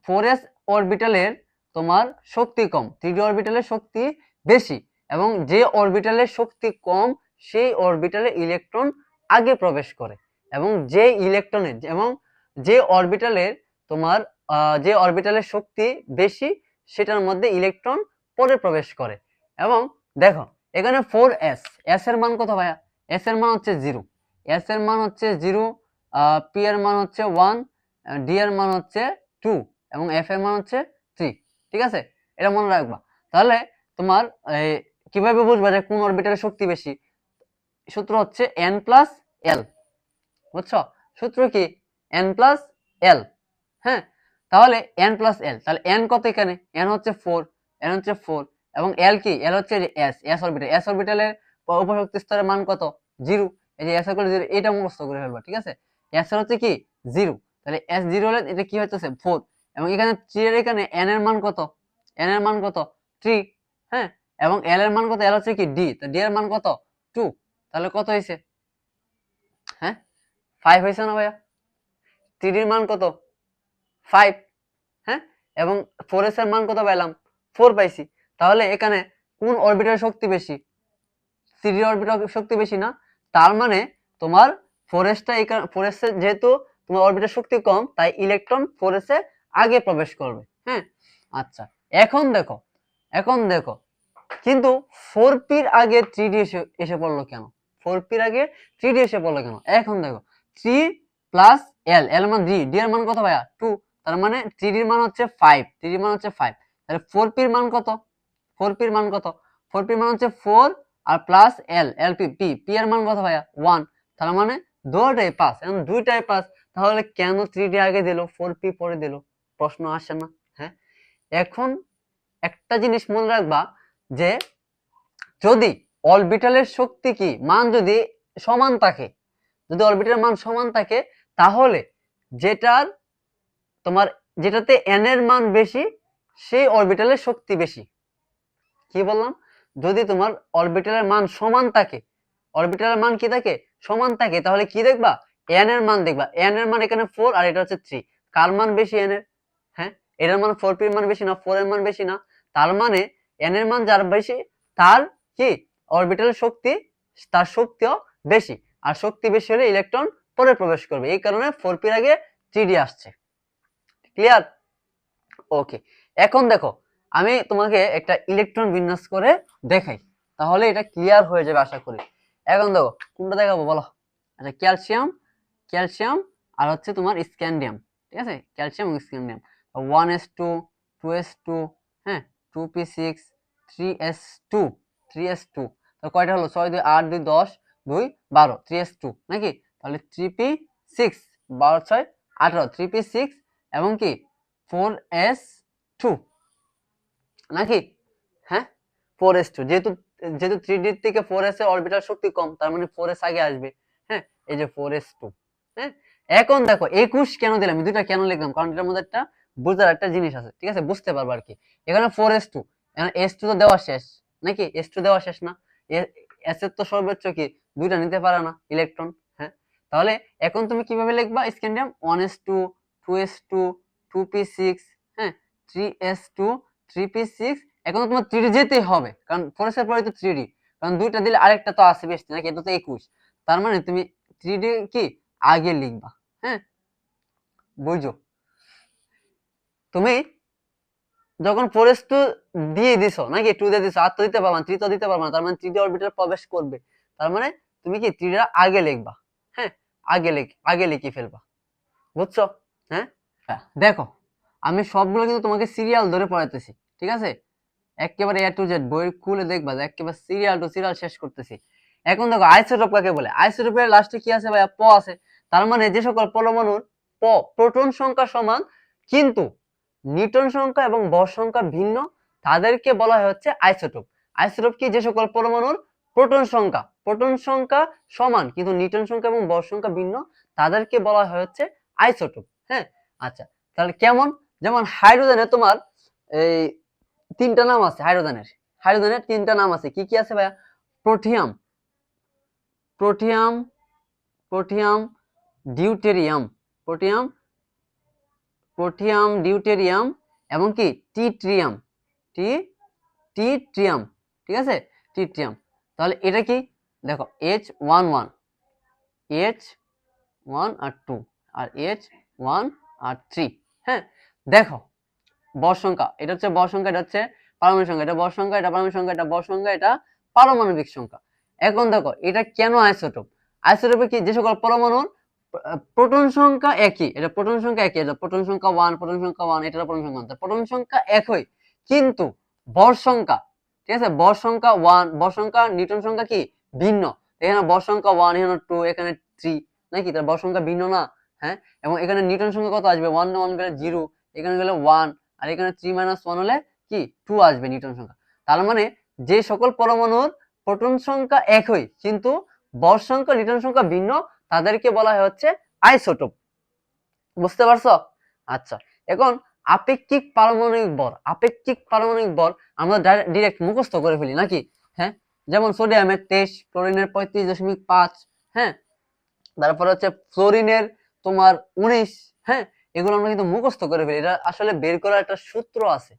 Speaker 1: 4s অরবিটালের তোমার শক্তি কম, 3d অরবিটালের শক্তি বেশি, এবং যে অরবিটালের শক্তি কম সেই অরবিটালে ইলেকট্রন আগে প্রবেশ করে, এবং যে অরবিটালের তোমার যে অরবিটালের শক্তি বেশি সেটার মধ্যে ইলেকট্রন পরে প্রবেশ করে। এবং দেখো এখানে 4s, s এর মান কত ভাইয়া? s এর মান হচ্ছে 0, s এর মান হচ্ছে 0, p এর মান হচ্ছে 1, d এর মান হচ্ছে 2, এবং f এর মান হচ্ছে 3। ঠিক আছে, এটা মনে রাখবা। তাহলে তোমার কিভাবে বুঝবা যে কোন অরবিটালের শক্তি বেশি? সূত্র হচ্ছে n প্লাস l, বুঝছো? সূত্র কি n প্লাস l, হ্যাঁ। তাহলে n প্লাস l, তাহলে n কত এখানে? n হচ্ছে 4, n হচ্ছে 4, এবং l কি? l হচ্ছে s অরবিটাল, s অরবিটালের উপশক্তি স্তরের মান কত? 0, এই যে s ইকুয়াল 0, এটা মুখস্থ করে ফেলবা। ঠিক আছে, s এর হচ্ছে কি 0, তাহলে s 0 হলে এটা কি হচ্ছে 4, এবং এখানে 3 এর এখানে n এর মান কত? n এর মান কত 3, হ্যাঁ, এবং l এর মান কত? l হচ্ছে কি d, তো d এর মান কত 2, তাহলে কত হয়েছে? হ্যাঁ 5 হয়েছে না ভাইয়া? 3 এর মান কত 5, হ্যাঁ, এবং 4s এর মান কত পাইলাম 4 পাইছি। তাহলে এখানে কোন অরবিটাল শক্তি বেশি? 3d অরবিটাল শক্তি বেশি না? তার মানে তোমার 4sটা এখানে 4s এর যেহেতু তোমার অরবিটাল শক্তি কম, তাই ইলেকট্রন 4s এ আগে প্রবেশ করবে। হ্যাঁ, আচ্ছা এখন দেখো কিন্তু 4p এর আগে 3d এসে পড়লো কেন? 4p এর আগে 3d এসে পড়লো কেন? এখন দেখো 3 প্লাস l মান d এর মান কত ভাইয়া 2, তার মানে 3d এর মান হচ্ছে 5, 3d এর মান হচ্ছে 5, তাহলে 4p এর মান কত? 4p এর মান কত? 4p এর মান হচ্ছে 4 আর প্লাস p এর মান কত ভাইয়া 1, তার মানে দুটোই পাস, এখন দুইটাই পাস, তাহলে কেন 3d আগে দিল 4p পরে দিল? প্রশ্ন আসে না? হ্যাঁ, এখন একটা জিনিস মনে রাখবা যে যদি অরবিটালের শক্তি কি মান যদি সমান থাকে, যদি অরবিটালের মান সমান থাকে, তাহলে যেটার তোমার যেটাতে n এর মান বেশি সেই অরবিটালের শক্তি বেশি। কি বললাম? যদি তোমার অরবিটালের মান সমান থাকে, অরবিটালের মান কি থাকে সমান থাকে, তাহলে কি দেখবা n এর মান দেখবা, n এর মান এখানে 4 আর এটা হচ্ছে 3, কার মান বেশি n এর? হ্যাঁ, এটার মান 4p এর মান বেশি না 4 এর মান বেশি না? তার মানে n এর মান যার বেশি তার কি অরবিটালের শক্তি, তার শক্তিও বেশি, আর শক্তি বেশি হলে ইলেকট্রন পরে প্রবেশ করবে, এই কারণে 4p এর আগে 3d আসছে। ক্লিয়ার? ওকে, এখন দেখো আমি তোমাকে একটা ইলেকট্রন বিন্যাস করে দেখাই, তাহলে এটা ক্লিয়ার হয়ে যাবে আশা করি। এখন দেখো কোনটা দেখাবো বলো? আচ্ছা, ক্যালসিয়াম আর হচ্ছে তোমার স্ক্যান্ডিয়াম। ঠিক আছে, ক্যালসিয়াম এবং স্ক্যান্ডিয়াম 1s2 2s2, হ্যাঁ 2p6 3s2 তো কয়টা হলো 6 2 8 2 10 2 12 3s2 নাকি? তাহলে 3p6 12 6 18 3p6 এবং কি 4s2 নাকি? হ্যাঁ 4s2 যেহেতু 3d থেকে 4s এর অরবিটাল শক্তি কম, তার মানে 4s আগে আসবে। হ্যাঁ এই যে 4s2। হ্যাঁ এখন দেখো 21 কেন দিলাম, দুইটা কেন লিখলাম, কারণ এটার মধ্যে একটা বোঝার একটা জিনিস আছে, ঠিক আছে, বুঝতে পারবো আর কি। এখানে 4s2, এখানে s2 তো দেওয়া শেষ নাকি? s2 দেওয়া শেষ না? s এর তো সর্বোচ্চ কি দুইটা নিতে পারে না ইলেকট্রন। হ্যাঁ তাহলে এখন তুমি কিভাবে লিখবা স্ক্যান্ডিয়াম 1s2 2s2 2p6 হ্যাঁ 3s2 3p6। এখন তোমার 3d যেতেই হবে, কারণ 4s এর পরে তো 3d, কারণ দুইটা দিলে আরেকটা তো আছে বেশি নাকি, এটা তো 21, তার মানে তুমি 3d কি আগে লিখবা। হ্যাঁ বুঝছো? তুমি যখন 4s2 দিয়ে দিছো নাকি 2 দিয়ে দিছো, আর তো দিতে পারবা না, 3 তো দিতে পারবা না, তার মানে 3d অরবিটাল প্রবেশ করবে, তার মানে তুমি কি 3d আগে লিখবা। হ্যাঁ আগে লিখে ফেলবা, বুঝছো? হ্যাঁ দেখো আমি সবগুলো কিন্তু তোমাকে সিরিয়াল ধরে পড়াইতেছি, ঠিক আছে, একেবারে এ টু জেড বই খুলে দেখবা যে একেবারে সিরিয়াল টু সিরিয়াল শেষ করতেছি। এখন দেখো আইসোটোপ কাকে বলে? আইসোটোপের লাস্টে কি আছে ভাইয়া? প আছে। তার মানে যে সকল পরমাণুর প্রোটন সংখ্যা সমান কিন্তু নিউটন সংখ্যা এবং ভর সংখ্যা ভিন্ন, তাদেরকে বলা হয় হচ্ছে আইসোটোপ। আইসোটোপ কি? যে সকল পরমাণুর প্রোটন সংখ্যা সমান কিন্তু নিউটন সংখ্যা এবং ভর সংখ্যা ভিন্ন, তাদেরকে বলা হয় হচ্ছে আইসোটোপ। হ্যাঁ আচ্ছা তাহলে কেমন? যেমন হাইড্রোজেনে তোমার এই তিনটা নাম আছে, হাইড্রোজেনের তিনটা নাম আছে। কি কি আছে ভাইয়া? Protium protium protium deuterium protium protium deuterium এবং কি টিট্রিয়াম টি টিট্রিয়াম ঠিক আছে, টিট্রিয়াম। তাহলে এটা কি? দেখো H11 H1 আর 2 আর H1 আর 3। হ্যাঁ দেখো ভর সংখ্যা, এটা হচ্ছে ভর সংখ্যা, এটা হচ্ছে পারমাণবিক সংখ্যা, এটা ভর সংখ্যা, এটা পারমাণবিক সংখ্যা, এটা ভর সংখ্যা, এটা পারমাণবিক সংখ্যা। এখন দেখো এটা কেন আইসোটোপ? আইসোটোপে কি? যে সকল পরমাণুর প্রোটন সংখ্যা একই, এটা প্রোটন সংখ্যা একই, এটা প্রোটন সংখ্যা 1 প্রোটন সংখ্যা 1, এটা প্রোটন সংখ্যা 1, প্রোটন সংখ্যা একই কিন্তু ভর সংখ্যা, ঠিক আছে, ভর সংখ্যা 1, ভর সংখ্যা নিউটন সংখ্যা কি ভিন্ন। এখানে ভর সংখ্যা 1, এখানে 2, এখানে 3 নাকি? তার ভর সংখ্যা ভিন্ন না? হ্যাঁ এবং এখানে নিউটন সংখ্যা কত আসবে? 1 1 গেলে 0, এখানে গেলে 1, আর এখানে 3 - 1 হলে কি 2 আসবে নিউটন সংখ্যা। তার মানে যে সকল পরমাণুর প্রোটন সংখ্যা একই কিন্তু ভর সংখ্যা নিউটন সংখ্যা ভিন্ন, তাদেরকে বলা হয় হচ্ছে আইসোটোপ। বুঝতে পারছো? আচ্ছা এখন আপেক্ষিক পারমাণবিক ভর আমরা ডাইরেক্ট মুখস্থ করে ফেলি নাকি? হ্যাঁ যেমন সোডিয়ামের 23, ক্লোরিনের 35.5, হ্যাঁ তারপর হচ্ছে ফ্লোরিনের তোমার 19। হ্যাঁ এগুলো আমরা কিন্তু মুখস্থ করে ফেলি, এটা আসলে বের করার একটা সূত্র আছে,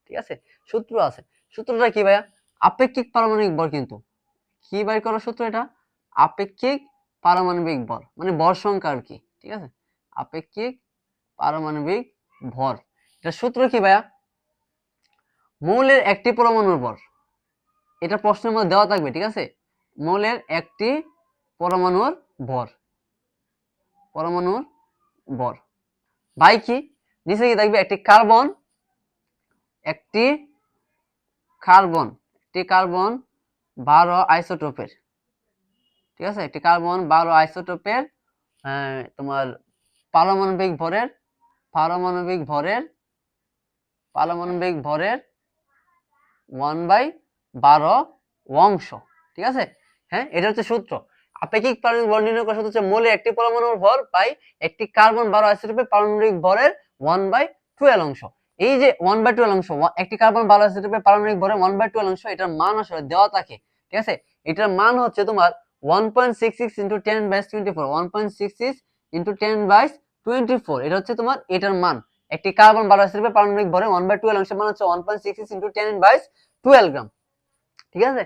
Speaker 1: ঠিক আছে, সূত্র আছে। সূত্রটা কি ভাইয়া? আপেক্ষিক পারমাণবিক ভর। কিন্তু কি বের করার সূত্র এটা? আপেক্ষিক পারমাণবিক ভর মানে ভর সংখ্যা আর কি, ঠিক আছে, আপেক্ষিক পারমাণবিক ভর। এটা সূত্র কি ভাইয়া? মৌলের একটি পরমাণুর ভর, এটা প্রশ্নের মধ্যে দেওয়া থাকবে, ঠিক আছে, মৌলের একটি পরমাণুর ভর, বাই কি নিচে কি থাকবে? একটি কার্বন, একটি কার্বন 12 আইসোটোপের, ঠিক আছে, একটি কার্বন 12 আইসোটোপের তোমার পারমাণবিক ভরের 1/12 অংশ, ঠিক আছে। হ্যাঁ এটা হচ্ছে সূত্র। আপেক্ষিক পারমাণবিক ভর নির্ণয় করার সূত্র হচ্ছে মোলে একটি পরমাণুর ভর বাই একটি কার্বন 12 আইসোটোপের পারমাণবিক ভরের 1/12 অংশ। এই যে 1/12 অংশ, একটি কার্বন 12 আইসোটোপের পারমাণবিক ভরের 1/12 অংশ, এটার মান আসলে দেওয়া থাকে, ঠিক আছে। এটার মান হচ্ছে তোমার 1.66 × 10^24, 1.66 × 10^24, এটা হচ্ছে তোমার এটার মান। একটি কার্বন 12 আইসোটোপের পারমাণবিক ভরে 1/12 অংশের মান হচ্ছে 1.66 × 10^12 গ্রাম, ঠিক আছে।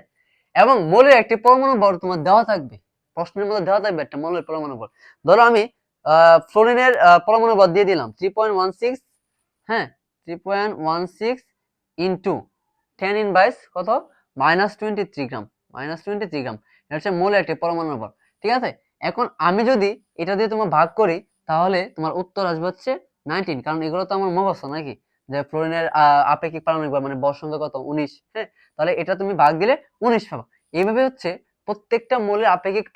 Speaker 1: এবং মোলের একটি পরমাণু ভর তোমার দেওয়া থাকবে, প্রশ্নের মধ্যে দেওয়া থাকবে একটা মোলের পরমাণু ভর। ধরো আমি ফ্লোরিনের পরমাণু ভর দিয়ে দিলাম 3.16, হ্যাঁ 3.16 ইন্টু 10^, কত? -23 গ্রাম, -23 গ্রাম, এটা হচ্ছে মোলের একটি পরমাণু ভর, ঠিক আছে। এখন আমি যদি এটা দিয়ে তোমার ভাগ করি তাহলে তোমার উত্তর আসবে হচ্ছে 19, কারণ এগুলো তো আমার মুখস্থ নাকি, যে ফ্লোরিনের আপেক্ষিক পারমাণবিক ভর মানে ভর সংখ্যা কত? 19। হ্যাঁ তাহলে এটা তুমি ভাগ দিলে 19 পাবা। এইভাবে হচ্ছে প্রত্যেকটা মৌলের আপেক্ষিক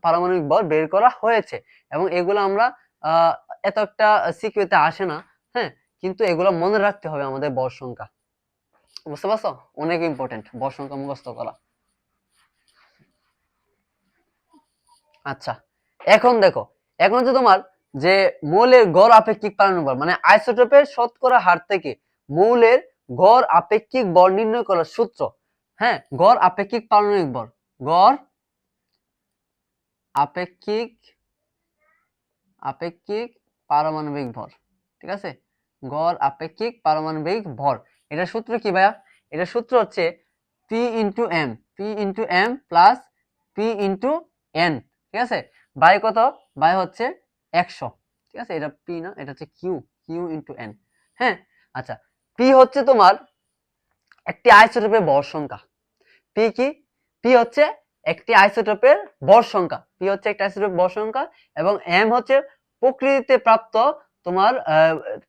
Speaker 1: পারমাণবিক ভর বের করা হয়েছে, এবং এগুলো আমরা এত একটা সিকিউতে আসে না, হ্যাঁ, কিন্তু এগুলো মনে রাখতে হবে আমাদের ভর সংখ্যা। বুঝতে পারছো? অনেক ইম্পর্টেন্ট ভর সংখ্যা মুখস্থ করা। আচ্ছা, এখন দেখো, এখন হচ্ছে তোমার যে মৌলের গড় আপেক্ষিক পারমাণবিক ভর, মানে আইসোটোপের শতকরা হার থেকে মৌলের গড় আপেক্ষিক ভর নির্ণয় করার সূত্র। হ্যাঁ, গড় আপেক্ষিক পারমাণবিক ভর, গড় আপেক্ষিক আপেক্ষিক পারমাণবিক ভর, ঠিক আছে, গড় আপেক্ষিক পারমাণবিক ভর। এটার সূত্র কি ভাইয়া? এটার সূত্র হচ্ছে P into M, P into M plus P into N, ঠিক আছে, বাই কত? বাই হচ্ছে 100, ঠিক আছে, এটা পি না, এটা হচ্ছে কিউ, কিউ ইন্টু এন। হ্যাঁ, আচ্ছা, পি হচ্ছে তোমার একটি আইসোটোপের ভর সংখ্যা। পি কি? পি হচ্ছে একটি আইসোটোপের ভর সংখ্যা, পি হচ্ছে একটি আইসোটোপের ভর সংখ্যা, এবং এম হচ্ছে প্রকৃতিতে প্রাপ্ত তোমার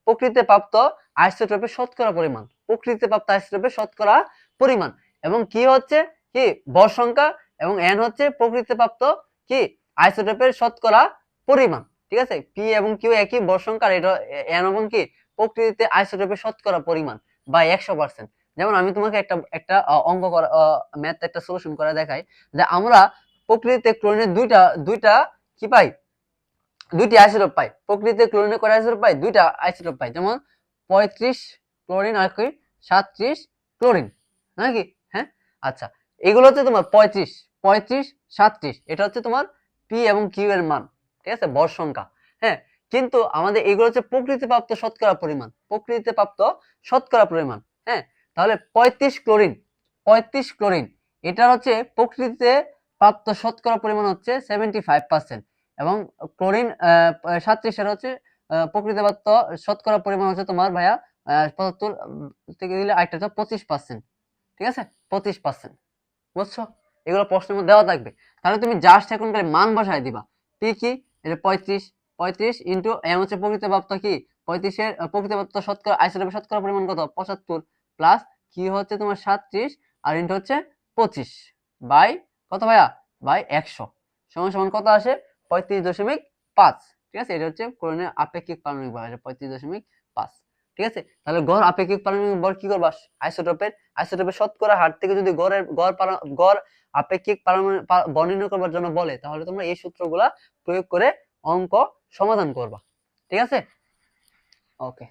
Speaker 1: প্রকৃতিতে প্রাপ্ত আইসোটোপের শতকরা পরিমাণ, প্রকৃতিতে প্রাপ্ত আইসোটোপের শতকরা পরিমাণ, এবং কি হচ্ছে কি ভর সংখ্যা, এবং এন হচ্ছে প্রকৃতিতে প্রাপ্ত কি আইসোটোপের শতকরা পরিমাণ, ঠিক আছে। পি এবং কিউ একই ভর সংখ্যা, এটা এন এবং কি প্রকৃতিতে আইসোটোপের শতকরা পরিমাণ বা 100%। যেমন আমি তোমাকে একটা একটা অঙ্ক করা, ম্যাথ একটা সলিউশন করে দেখাই, যে আমরা প্রকৃতিতে ক্লোরিনের দুইটা কি পাই, দুইটি আইসোটোপ পাই, প্রকৃতিতে ক্লোরিনের কয়টা আইসোটোপ পাই? দুইটা আইসোটোপ পাই, যেমন 35 ক্লোরিন আর কি 37 ক্লোরিন, নাকি? হ্যাঁ, আচ্ছা, এগুলো হচ্ছে তোমার 35 35 37, এটা হচ্ছে তোমার পি এবং কিউ এর মান, ঠিক আছে, ভর সংখ্যা। হ্যাঁ, কিন্তু আমাদের এগুলো হচ্ছে প্রকৃতিতে প্রাপ্ত শতকরা পরিমাণ, প্রকৃতিতে প্রাপ্ত শতকরা পরিমাণ। হ্যাঁ, তাহলে 35 ক্লোরিন, 35 ক্লোরিন, এটার হচ্ছে প্রকৃতিতে প্রাপ্ত শতকরা পরিমাণ হচ্ছে 75%, এবং ক্লোরিন 37 এর হচ্ছে প্রকৃতিতে প্রাপ্ত শতকরা পরিমাণ হচ্ছে তোমার ভাইয়া 75 থেকে দিলে আরেকটা হচ্ছে 25%, ঠিক আছে, 25%। বুঝছো? এগুলো প্রশ্নের মধ্যে দেওয়া থাকবে, তাহলে তুমি জাস্ট এখন মান বসায় দিবা। পি কি? এটা 35, 35 ইন্টু এম হচ্ছে প্রকৃতিতে প্রাপ্ত কি 35 এর প্রকৃতিতে প্রাপ্ত শতকরা আইসোটোপের শতকরা পরিমাণ কত? 75, প্লাস কি হচ্ছে তোমার 37 আর ইন্টু হচ্ছে 25 বাই কত ভাইয়া? বাই 100 সমান সমান কত আসে? 35.5, ঠিক আছে, এটা হচ্ছে ক্লোরিনের আপেক্ষিক পারমাণবিক ভর, 35.5, ঠিক আছে। তাহলে গড় আপেক্ষিক পারমাণবিক ভর কি করবা? আইসোটোপের শতকরা হার থেকে যদি গড় আপেক্ষিক পারমাণবিক ভর নির্ণয় করবার জন্য বলে, তাহলে তোমরা এই সূত্রগুলা প্রয়োগ করে অঙ্ক সমাধান করবা, ঠিক আছে। ওকে,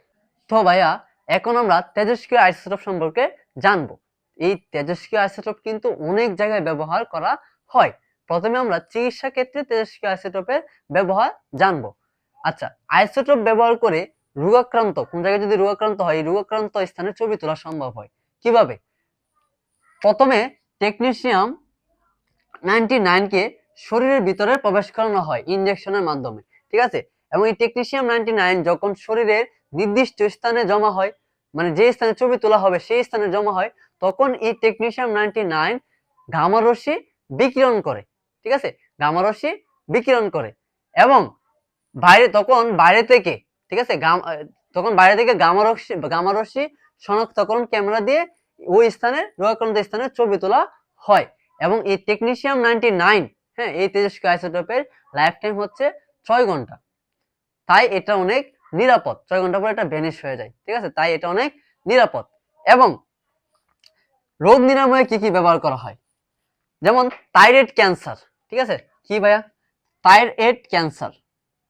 Speaker 1: তো ভাইয়া এখন আমরা তেজস্ক্রিয় আইসোটোপ সম্পর্কে জানবো। এই তেজস্ক্রিয় আইসোটোপ কিন্তু অনেক জায়গায় ব্যবহার করা হয়। প্রথমে আমরা চিকিৎসা ক্ষেত্রে তেজস্ক্রিয় আইসোটোপের ব্যবহার জানবো। আচ্ছা, আইসোটোপ ব্যবহার করে রোগাক্রান্ত, কোন জায়গায় যদি রোগাক্রান্ত হয়, এই রোগাক্রান্ত স্থানে ছবি তোলা সম্ভব হয় কিভাবে? প্রথমে টেকনিশিয়াম 99 কে শরীরের ভিতরে প্রবেশ করানো হয় ইনজেকশনের মাধ্যমে, ঠিক আছে, এবং এই টেকনিশিয়াম 99 যখন শরীরের নির্দিষ্ট স্থানে জমা হয়, মানে যে স্থানে ছবি তোলা হবে সেই স্থানে জমা হয়, তখন এই টেকনিশিয়াম 99 গামা রশ্মি বিকিরণ করে, ঠিক আছে, গামা রশ্মি বিকিরণ করে, এবং তখন বাইরে থেকে, ঠিক আছে, তখন বাইরে থেকে গামা রশ্মি শনাক্তকরণ ক্যামেরা দিয়ে ওই স্থানে রোগাক্রান্ত স্থানে ছবি তোলা হয়, এবং এই টেকনিশিয়াম 99, হ্যাঁ, এই তেজস্ক্রিয় আইসোটোপের লাইফ টাইম হচ্ছে 6 ঘন্টা, তাই এটা অনেক নিরাপদ, 6 ঘন্টা পরে এটা ভ্যানিশ হয়ে যায়, ঠিক আছে, তাই এটা অনেক নিরাপদ। এবং রোগ নিরাময়ে কি কি ব্যবহার করা হয়? যেমন থাইরয়েড ক্যান্সার, ঠিক আছে, কি ভাইয়া? থাইরয়েড ক্যান্সার,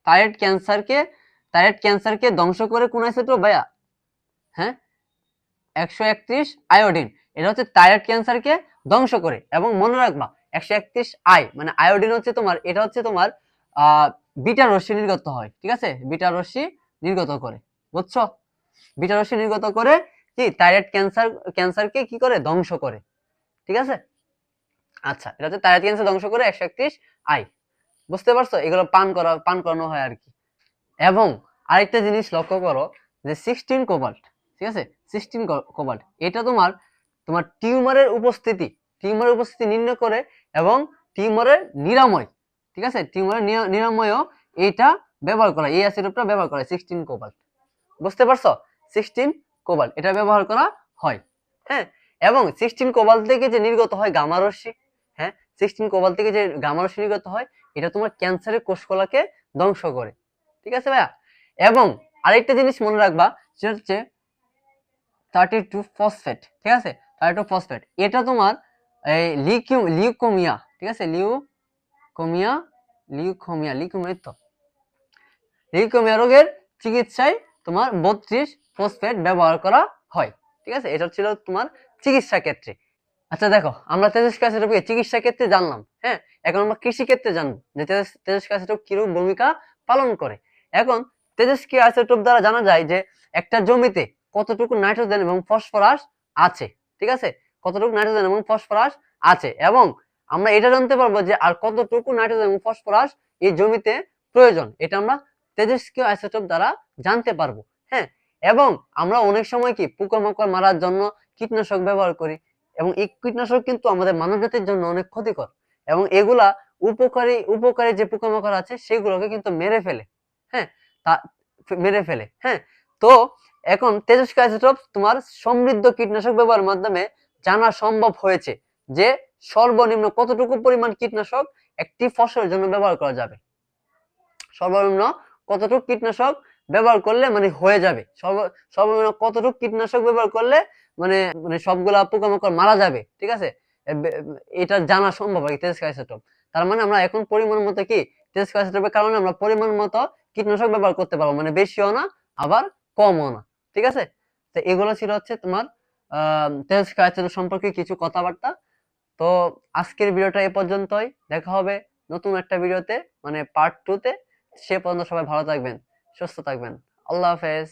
Speaker 1: থাইরয়েড ক্যান্সারকে ধ্বংস করে কোন আইসোটোপ ভাইয়া? হ্যাঁ, 131 আয়োডিন, এটা হচ্ছে থাইরয়েড ক্যান্সারকে ধ্বংস করে। এবং মনে রাখবা 131 মানে আয়োডিন হচ্ছে তোমার, এটা হচ্ছে তোমার বিটা রশ্মি নির্গত হয়, ঠিক আছে, বিটা রশ্মি নির্গত করে, বুঝছো? বিটা রশ্মি নির্গত করে কি থাইরয়েড ক্যান্সারকে কি করে? ধ্বংস করে, ঠিক আছে। আচ্ছা, এটা হচ্ছে থাইরয়েড ক্যান্সার ধ্বংস করে 131, বুঝতে পারছো? এগুলো পান করানো হয় আর কি। এবং আরেকটা জিনিস লক্ষ্য করো, যে 16 কোবাল্ট, ঠিক আছে, 16 কোবাল্ট, এটা তোমার টিউমারের উপস্থিতি নির্ণয় করে, এবং টিউমারের নিরাময়, ঠিক আছে, টিউমারের নিরাময়ও এটা ব্যবহার করা, এই অ্যাসিডটা ব্যবহার করে 16 কোবাল্ট, বুঝতে পারছো? 16 কোবাল্ট এটা ব্যবহার করা হয়। হ্যাঁ, এবং 16 কোবাল্ট থেকে যে নির্গত হয় গামা রশ্মি, হ্যাঁ, 16 কোবাল থেকে যে গামা রশ্মি নির্গত হয় এটা তোমার ক্যান্সারের কোষকলাকে ধ্বংস করে। ঠিক আছে ভাইয়া? এবং আরেকটা জিনিস মনে রাখবা, সেটা হচ্ছে 32 ফসফেট। ঠিক আছে, 32 ফসফেট এটা তোমার এই লিউকোমিয়া, ঠিক আছে, লিউকোমিয়া রোগের চিকিৎসায় তোমার 32 ফসফেট ব্যবহার করা হয়। ঠিক আছে, এটা ছিল তোমার চিকিৎসা ক্ষেত্রে। আচ্ছা দেখো, আমরা তেজস্ক্রিয় অ্যাসিডকে চিকিৎসা ক্ষেত্রে জানলাম, হ্যাঁ, এখন আমরা কৃষি ক্ষেত্রে জানবো যে তেজস্ক্রিয় অ্যাসিড কিরূপ ভূমিকা পালন করে। এখন তেজস্ক্রিয় অ্যাসিড দ্বারা জানা যায় যে একটা জমিতে কতটুকু নাইট্রোজেন এবং ফসফরাস আছে। ঠিক আছে, কতটুকু নাইট্রোজেন এবং ফসফরাস আছে, এবং আমরা এটা জানতে পারবো যে আর কতটুকু নাইট্রোজেন এবং ফসফরাস এই জমিতে প্রয়োজন, এটা আমরা তেজস্ক্রিয় অ্যাসিড দ্বারা জানতে পারবো। হ্যাঁ, এবং আমরা অনেক সময় কি পোকামাকড় মারার জন্য কীটনাশক ব্যবহার করি, এবং এই কীটনাশক কিন্তু আমাদের মানবজাতির জন্য অনেক ক্ষতিকর, এবং এগুলা উপকারী যে পোকামাকড় আছে সেগুলোকে কিন্তু মেরে ফেলে। হ্যাঁ, হ্যাঁ, তো এখন তেজস্ক্রিয় অ্যাসিড তোমার সমৃদ্ধ কীটনাশক ব্যবহারের মাধ্যমে জানা সম্ভব হয়েছে যে সর্বনিম্ন কতটুকু পরিমাণ কীটনাশক একটি ফসলের জন্য ব্যবহার করা যাবে, সর্বনিম্ন কতটুকু কীটনাশক ব্যবহার করলে মানে হয়ে যাবে, সর্বনিম্ন কতটুকু কীটনাশক ব্যবহার করলে মানে মানে সবগুলা পোকামাকড় মারা যাবে। ঠিক আছে, এটা জানা সম্ভব আর কি তেজস্ক্রিয় অ্যাসিড। তার মানে আমরা এখন পরিমাণ মতো কি তেজস্ক্রিয় অ্যাসিডের কারণে আমরা পরিমাণ মতো কীটনাশক ব্যবহার করতে পারবো, মানে বেশিও না আবার কমও না। ঠিক আছে, তো এগুলো ছিল হচ্ছে তোমার তেজস্ক্রিয় অ্যাসিড সম্পর্কে কিছু কথাবার্তা। তো আজকের ভিডিওটা এ পর্যন্তই, দেখা হবে নতুন একটা ভিডিওতে, মানে পার্ট 2 তে। সে পর্যন্ত সবাই ভালো থাকবেন, সুস্থ থাকবেন। আল্লাহ হাফেজ।